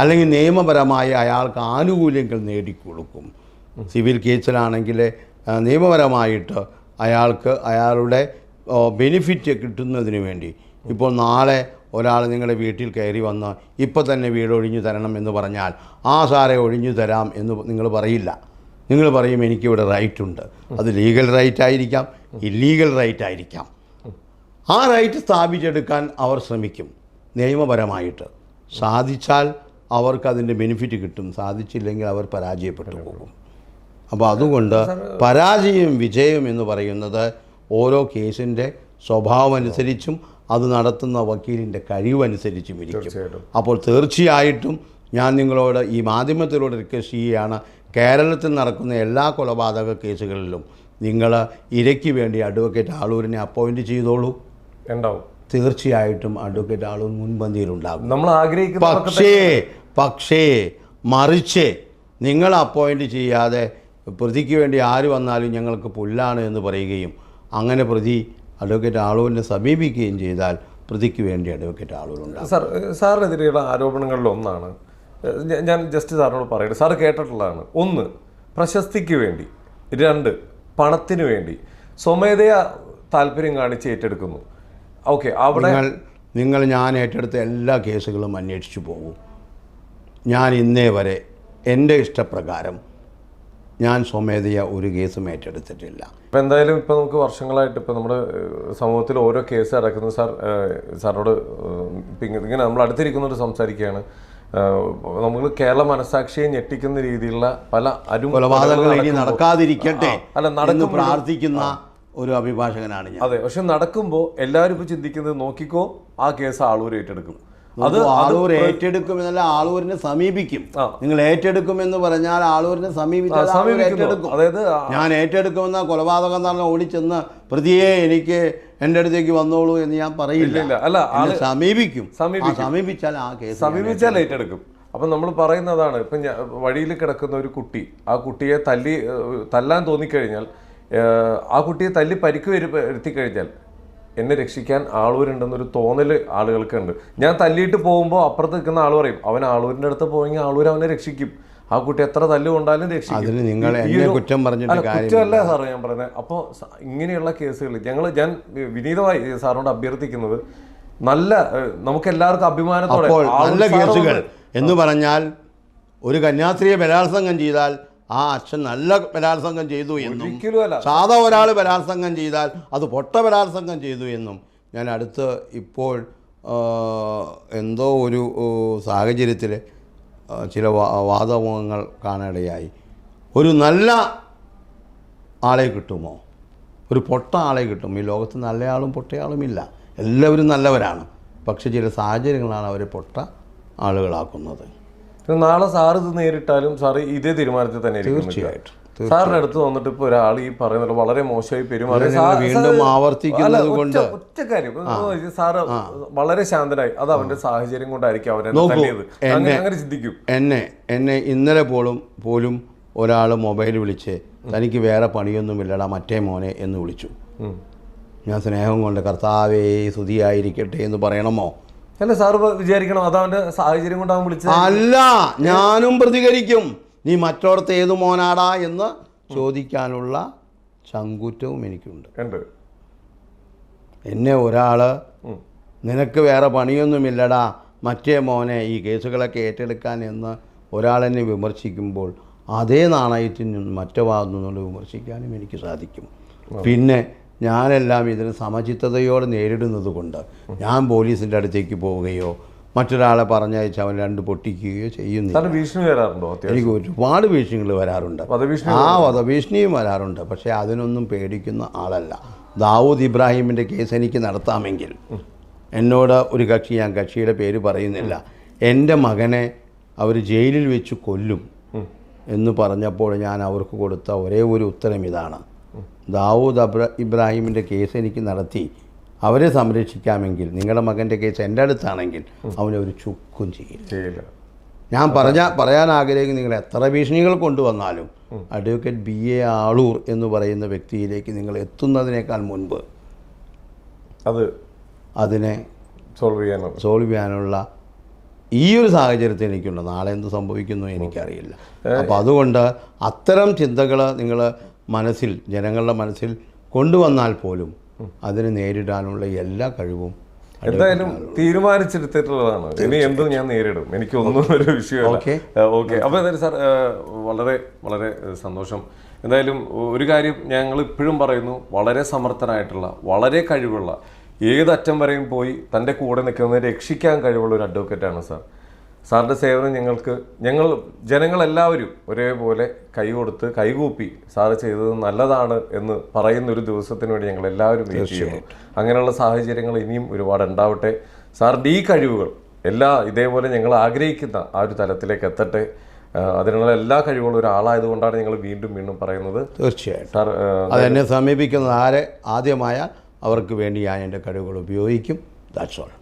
അല്ലെങ്കിൽ നിയമപരമായി അയാൾക്ക് ആനുകൂല്യങ്ങൾ നേടിക്കൊടുക്കും. സിവിൽ കേസിലാണെങ്കിൽ നിയമപരമായിട്ട് അയാൾക്ക് അയാളുടെ ബെനിഫിറ്റ് കിട്ടുന്നതിന് വേണ്ടി, ഇപ്പോൾ നാളെ ഒരാൾ നിങ്ങളുടെ വീട്ടിൽ കയറി വന്ന് ഇപ്പോൾ തന്നെ വീട് ഒഴിഞ്ഞു തരണം എന്ന് പറഞ്ഞാൽ ആ സാറെ ഒഴിഞ്ഞു തരാം എന്ന് നിങ്ങൾ പറയില്ല. നിങ്ങൾ പറയും എനിക്കിവിടെ റൈറ്റുണ്ട്. അത് ലീഗൽ റൈറ്റ് ആയിരിക്കാം, ഇല്ലീഗൽ റൈറ്റ് ആയിരിക്കാം. ആ റൈറ്റ് സ്ഥാപിച്ചെടുക്കാൻ അവർ ശ്രമിക്കും നിയമപരമായിട്ട്. സാധിച്ചാൽ അവർക്കതിൻ്റെ ബെനിഫിറ്റ് കിട്ടും, സാധിച്ചില്ലെങ്കിൽ അവർ പരാജയപ്പെട്ടു പോകും. അപ്പോൾ അതുകൊണ്ട് പരാജയം വിജയം എന്ന് പറയുന്നത് ഓരോ കേസിൻ്റെ സ്വഭാവം അനുസരിച്ചും അത് നടത്തുന്ന വക്കീലിൻ്റെ കഴിവനുസരിച്ചും ഇരിക്കും. അപ്പോൾ തീർച്ചയായിട്ടും ഞാൻ നിങ്ങളോട് ഈ മാധ്യമത്തിലൂടെ റിക്വസ്റ്റ് ചെയ്യുകയാണ്, കേരളത്തിൽ നടക്കുന്ന എല്ലാ കൊലപാതക കേസുകളിലും നിങ്ങൾ ഇരയ്ക്ക് വേണ്ടി അഡ്വക്കേറ്റ് ആളൂരിനെ അപ്പോയിൻറ്റ് ചെയ്തോളൂ. ഉണ്ടാവും. തീർച്ചയായിട്ടും അഡ്വക്കേറ്റ് ആളൂർ മുൻപന്തിയിലുണ്ടാകും. നമ്മൾ ആഗ്രഹിക്കുന്ന പക്ഷേ മറിച്ച് നിങ്ങൾ അപ്പോയിൻറ്റ് ചെയ്യാതെ പ്രതിക്ക് വേണ്ടി ആര് വന്നാലും ഞങ്ങൾക്ക് പുല്ലാണ് എന്ന് പറയുകയും അങ്ങനെ പ്രതി അഡ്വക്കേറ്റ് ആളൂരിനെ സമീപിക്കുകയും ചെയ്താൽ പ്രതിക്ക് വേണ്ടി അഡ്വക്കേറ്റ് ആളൂരുണ്ടാകും. സാറിനെതിരെയുള്ള ആരോപണങ്ങളിൽ ഒന്നാണ്, ഞാൻ ജസ്റ്റ് സാറിനോട് പറയട്ടെ, സാറ് കേട്ടിട്ടുള്ളതാണ്. 1, പ്രശസ്തിക്ക് വേണ്ടി. 2, പണത്തിന് വേണ്ടി സ്വമേധയാ താല്പര്യം കാണിച്ച് ഏറ്റെടുക്കുന്നു. ഓക്കെ, അവിടെ ഞാൻ ഏറ്റെടുത്ത എല്ലാ കേസുകളും അന്വേഷിച്ചു പോകും. ഞാൻ ഇന്നേ വരെ എൻ്റെ ഇഷ്ടപ്രകാരം ഞാൻ സ്വമേധയാ ഒരു കേസും ഏറ്റെടുത്തിട്ടില്ല. ഇപ്പം എന്തായാലും ഇപ്പോൾ നമുക്ക് വർഷങ്ങളായിട്ട് ഇപ്പോൾ നമ്മുടെ സമൂഹത്തിൽ ഓരോ കേസ് നടക്കുന്നത് സാറിനോട് ഇങ്ങനെ നമ്മൾ അടുത്തിരിക്കുന്നവർ സംസാരിക്കുകയാണ്. നമ്മൾ കേരള മനസാക്ഷിയെ ഞെട്ടിക്കുന്ന രീതിയിലുള്ള പല കൊലപാതകങ്ങൾ ഇനി നടക്കാതിരിക്കട്ടെ എന്ന് പ്രാർത്ഥിക്കുന്ന ഒരു അഭിഭാഷകനാണ് ഞാൻ. അതെ, പക്ഷെ നടക്കുമ്പോൾ എല്ലാവരും ഇപ്പോൾ ചിന്തിക്കുന്നത് നോക്കിക്കോ ആ കേസ് ആളൂർ ഏറ്റെടുക്കും. അത് ആളൂർ ഏറ്റെടുക്കുമെന്നല്ല, ആളൂരിനെ സമീപിക്കും. നിങ്ങൾ ഏറ്റെടുക്കുമെന്ന് പറഞ്ഞാൽ ആളൂരിനെ സമീപിച്ചാൽ ഏറ്റെടുക്കും. അതായത് ഞാൻ ഏറ്റെടുക്കുമെന്ന കൊലപാതകം തന്നെ ഓടിച്ചെന്ന് പ്രതിയെ എനിക്ക് എൻ്റെ അടുത്തേക്ക് വന്നോളൂ എന്ന് ഞാൻ പറയില്ല. അല്ല, സമീപിക്കും. സമീപിച്ചാൽ ആ കേസ് ഏറ്റെടുക്കും. അപ്പം നമ്മൾ പറയുന്നതാണ്, ഇപ്പം വഴിയിൽ കിടക്കുന്ന ഒരു കുട്ടി, ആ കുട്ടിയെ തല്ലാൻ തോന്നിക്കഴിഞ്ഞാൽ, ആ കുട്ടിയെ തല്ലി പരിക്ക് വരുത്തിക്കഴിഞ്ഞാൽ എന്നെ രക്ഷിക്കാൻ ആളൂരുണ്ടെന്നൊരു തോന്നൽ ആളുകൾക്കുണ്ട്. ഞാൻ തല്ലിയിട്ട് പോകുമ്പോൾ അപ്പുറത്ത് നിൽക്കുന്ന ആൾ പറയും അവൻ ആളൂരിൻ്റെ അടുത്ത് പോയെങ്കിൽ ആളൂർ അവനെ രക്ഷിക്കും. ആ കുട്ടി എത്ര തല്ല് കൊണ്ടാലും രക്ഷിക്കും. കുറ്റമല്ല സാറേ ഞാൻ പറയുന്നത്. അപ്പോൾ ഇങ്ങനെയുള്ള കേസുകൾ ഞാൻ വിനീതമായി സാറിനോട് അഭ്യർത്ഥിക്കുന്നത്, നമുക്ക് എല്ലാവർക്കും അഭിമാനത്തോടെ നല്ല കേസുകൾ എന്ന് പറഞ്ഞാൽ ഒരു കന്യാസ്ത്രീയെ ബലാത്സംഗം ചെയ്താൽ ആ അച്ഛൻ നല്ല ബലാത്സംഗം ചെയ്തു എന്നും, സാധാ ഒരാൾ ബലാത്സംഗം ചെയ്താൽ അത് പൊട്ട ബലാത്സംഗം ചെയ്തു എന്നും ഞാൻ അടുത്ത് ഇപ്പോൾ എന്തോ ഒരു സാഹചര്യത്തിൽ ചില വാദമുഖങ്ങൾ കാണാനിടയായി. ഒരു നല്ല ആളെ കിട്ടുമോ? ഒരു പൊട്ട ആളെ കിട്ടും? ഈ ലോകത്ത് നല്ലയാളും പൊട്ടയാളുമില്ല, എല്ലാവരും നല്ലവരാണ്. പക്ഷെ ചില സാഹചര്യങ്ങളാണ് അവരെ പൊട്ട ആളുകളാക്കുന്നത്. നാളെ സാറ് ഇത് നേരിട്ടാലും സാറ് ഇതേ തീരുമാനത്തിൽ തന്നെ തീർച്ചയായിട്ടും സാറിന്റെ അടുത്ത് വന്നിട്ട് ഇപ്പോൾ ഒരാൾ ഈ പറയുന്നത് വളരെ മോശമായി പെരുമാറി വീണ്ടും ആവർത്തിക്കുന്നത് കൊണ്ട് ഒറ്റ കാര്യം, സാറ് വളരെ ശാന്തനായി, അത് അവന്റെ സാഹചര്യം കൊണ്ടായിരിക്കും അവനെ തല്ലിയത്, അങ്ങനെ ചിന്തിക്കും. എന്നെ ഇന്നലെ പോലും ഒരാൾ മൊബൈൽ വിളിച്ച് തനിക്ക് വേറെ പണിയൊന്നുമില്ലടാ മറ്റേ മോനെ എന്ന് വിളിച്ചു. ഞാൻ സ്നേഹം കൊണ്ട് കർത്താവേ സ്തുതിയായിരിക്കട്ടെ എന്ന് പറയണമോ? അല്ല, സാറ് വിചാരിക്കണം അതവന്റെ സാഹചര്യം കൊണ്ട് അവൻ വിളിച്ചത് അല്ല. ഞാനും പ്രതികരിക്കും. നീ മറ്റോടത്ത് ഏതു മോനാടാ എന്ന് ചോദിക്കാനുള്ള ചങ്കൂറ്റവും എനിക്കുണ്ട്. എന്നെ ഒരാൾ നിനക്ക് വേറെ പണിയൊന്നുമില്ലടാ മറ്റേ മോനെ ഈ കേസുകളൊക്കെ ഏറ്റെടുക്കാൻ എന്ന് ഒരാളെന്നെ വിമർശിക്കുമ്പോൾ അതേ നാണയത്തിൽ നിന്ന് മറ്റേ ഭാഗത്തു നിന്നുകൊണ്ട് വിമർശിക്കാനും എനിക്ക് സാധിക്കും. പിന്നെ ഞാനെല്ലാം ഇതിന് സമചിത്തതയോടെ നേരിടുന്നത് കൊണ്ട് ഞാൻ പോലീസിൻ്റെ അടുത്തേക്ക് പോവുകയോ മറ്റൊരാളെ പറഞ്ഞയച്ച് അവൻ 2 പൊട്ടിക്കുകയോ ചെയ്യുന്നില്ല. എനിക്ക് ഒരുപാട് ഭീഷണികൾ വരാറുണ്ട്, വധഭീഷണിയും വരാറുണ്ട്. പക്ഷേ അതിനൊന്നും പേടിക്കുന്ന ആളല്ല. ദാവൂദ് ഇബ്രാഹിമിൻ്റെ കേസ് എനിക്ക് നടത്താമെങ്കിൽ എന്നോട് ഒരു ഞാൻ കക്ഷിയുടെ പേര് പറയുന്നില്ല, എൻ്റെ മകനെ അവർ ജയിലിൽ വെച്ച് കൊല്ലും എന്ന് പറഞ്ഞപ്പോൾ ഞാൻ അവർക്ക് കൊടുത്ത ഒരേ ഒരു ഉത്തരം ഇതാണ്: ദാവൂദ് ഇബ്രാഹിമിൻ്റെ കേസ് എനിക്ക് നടത്തി അവരെ സംരക്ഷിക്കാമെങ്കിൽ നിങ്ങളുടെ മകൻ്റെ കേസ് എൻ്റെ അടുത്താണെങ്കിൽ അവനെ ഒരു ചുക്കും ചെയ്യില്ല. ഞാൻ പറയാൻ ആഗ്രഹിക്കുന്ന, നിങ്ങൾ എത്ര ഭീഷണികൾ കൊണ്ടുവന്നാലും അഡ്വക്കേറ്റ് BA ആളൂർ എന്ന് പറയുന്ന വ്യക്തിയിലേക്ക് നിങ്ങൾ എത്തുന്നതിനേക്കാൾ മുൻപ് അതിനെ സോൾവ് ചെയ്യാനുള്ള ഈ ഒരു സാഹചര്യത്തിൽ എനിക്കുണ്ട്. നാളെ എന്ത് സംഭവിക്കുന്നു എനിക്കറിയില്ല. അപ്പോൾ അതുകൊണ്ട് അത്തരം ചിന്തകൾ നിങ്ങൾ ജനങ്ങളുടെ മനസ്സിൽ കൊണ്ടുവന്നാൽ പോലും അതിനെ നേരിടാനുള്ള എല്ലാ കഴിവും എന്തായാലും തീരുമാനിച്ചെടുത്തിട്ടുള്ളതാണ്. ഇനി എന്തും ഞാൻ നേരിടും, എനിക്കൊന്നും ഒരു വിഷയമല്ല. ഓക്കെ. അപ്പോൾ എന്തായാലും സാർ വളരെ വളരെ സന്തോഷം. എന്തായാലും ഒരു കാര്യം ഞങ്ങൾ ഇപ്പോഴും പറയുന്നു, വളരെ സമർത്ഥനായിട്ടുള്ള, വളരെ കഴിവുള്ള, ഏതറ്റം വരെയും പോയി തൻ്റെ കൂടെ നിൽക്കുന്നതിനെ രക്ഷിക്കാൻ കഴിവുള്ള ഒരു അഡ്വക്കേറ്റാണ് സാർ. സാറിൻ്റെ സേവനം ജനങ്ങളെല്ലാവരും ഒരേപോലെ കൈകൂപ്പി സാറ് ചെയ്തത് നല്ലതാണ് എന്ന് പറയുന്നൊരു ദിവസത്തിന് വേണ്ടി ഞങ്ങളെല്ലാവരും വെയിറ്റ് ചെയ്യുന്നു. അങ്ങനെയുള്ള സാഹചര്യങ്ങൾ ഇനിയും ഒരുപാട് ഉണ്ടാവട്ടെ. സാറിൻ്റെ ഈ കഴിവുകൾ ഇതേപോലെ ഞങ്ങൾ ആഗ്രഹിക്കുന്ന ആ ഒരു തലത്തിലേക്ക് എത്തട്ടെ. അതിനുള്ള എല്ലാ കഴിവുകളും ഒരാളായതുകൊണ്ടാണ് ഞങ്ങൾ വീണ്ടും വീണ്ടും പറയുന്നത്. തീർച്ചയായിട്ടും സാർ അതെന്നെ സമീപിക്കുന്നത് ആദ്യമായാൽ അവർക്ക് വേണ്ടി ഞാൻ എൻ്റെ കഴിവുകൾ ഉപയോഗിക്കും. That's all.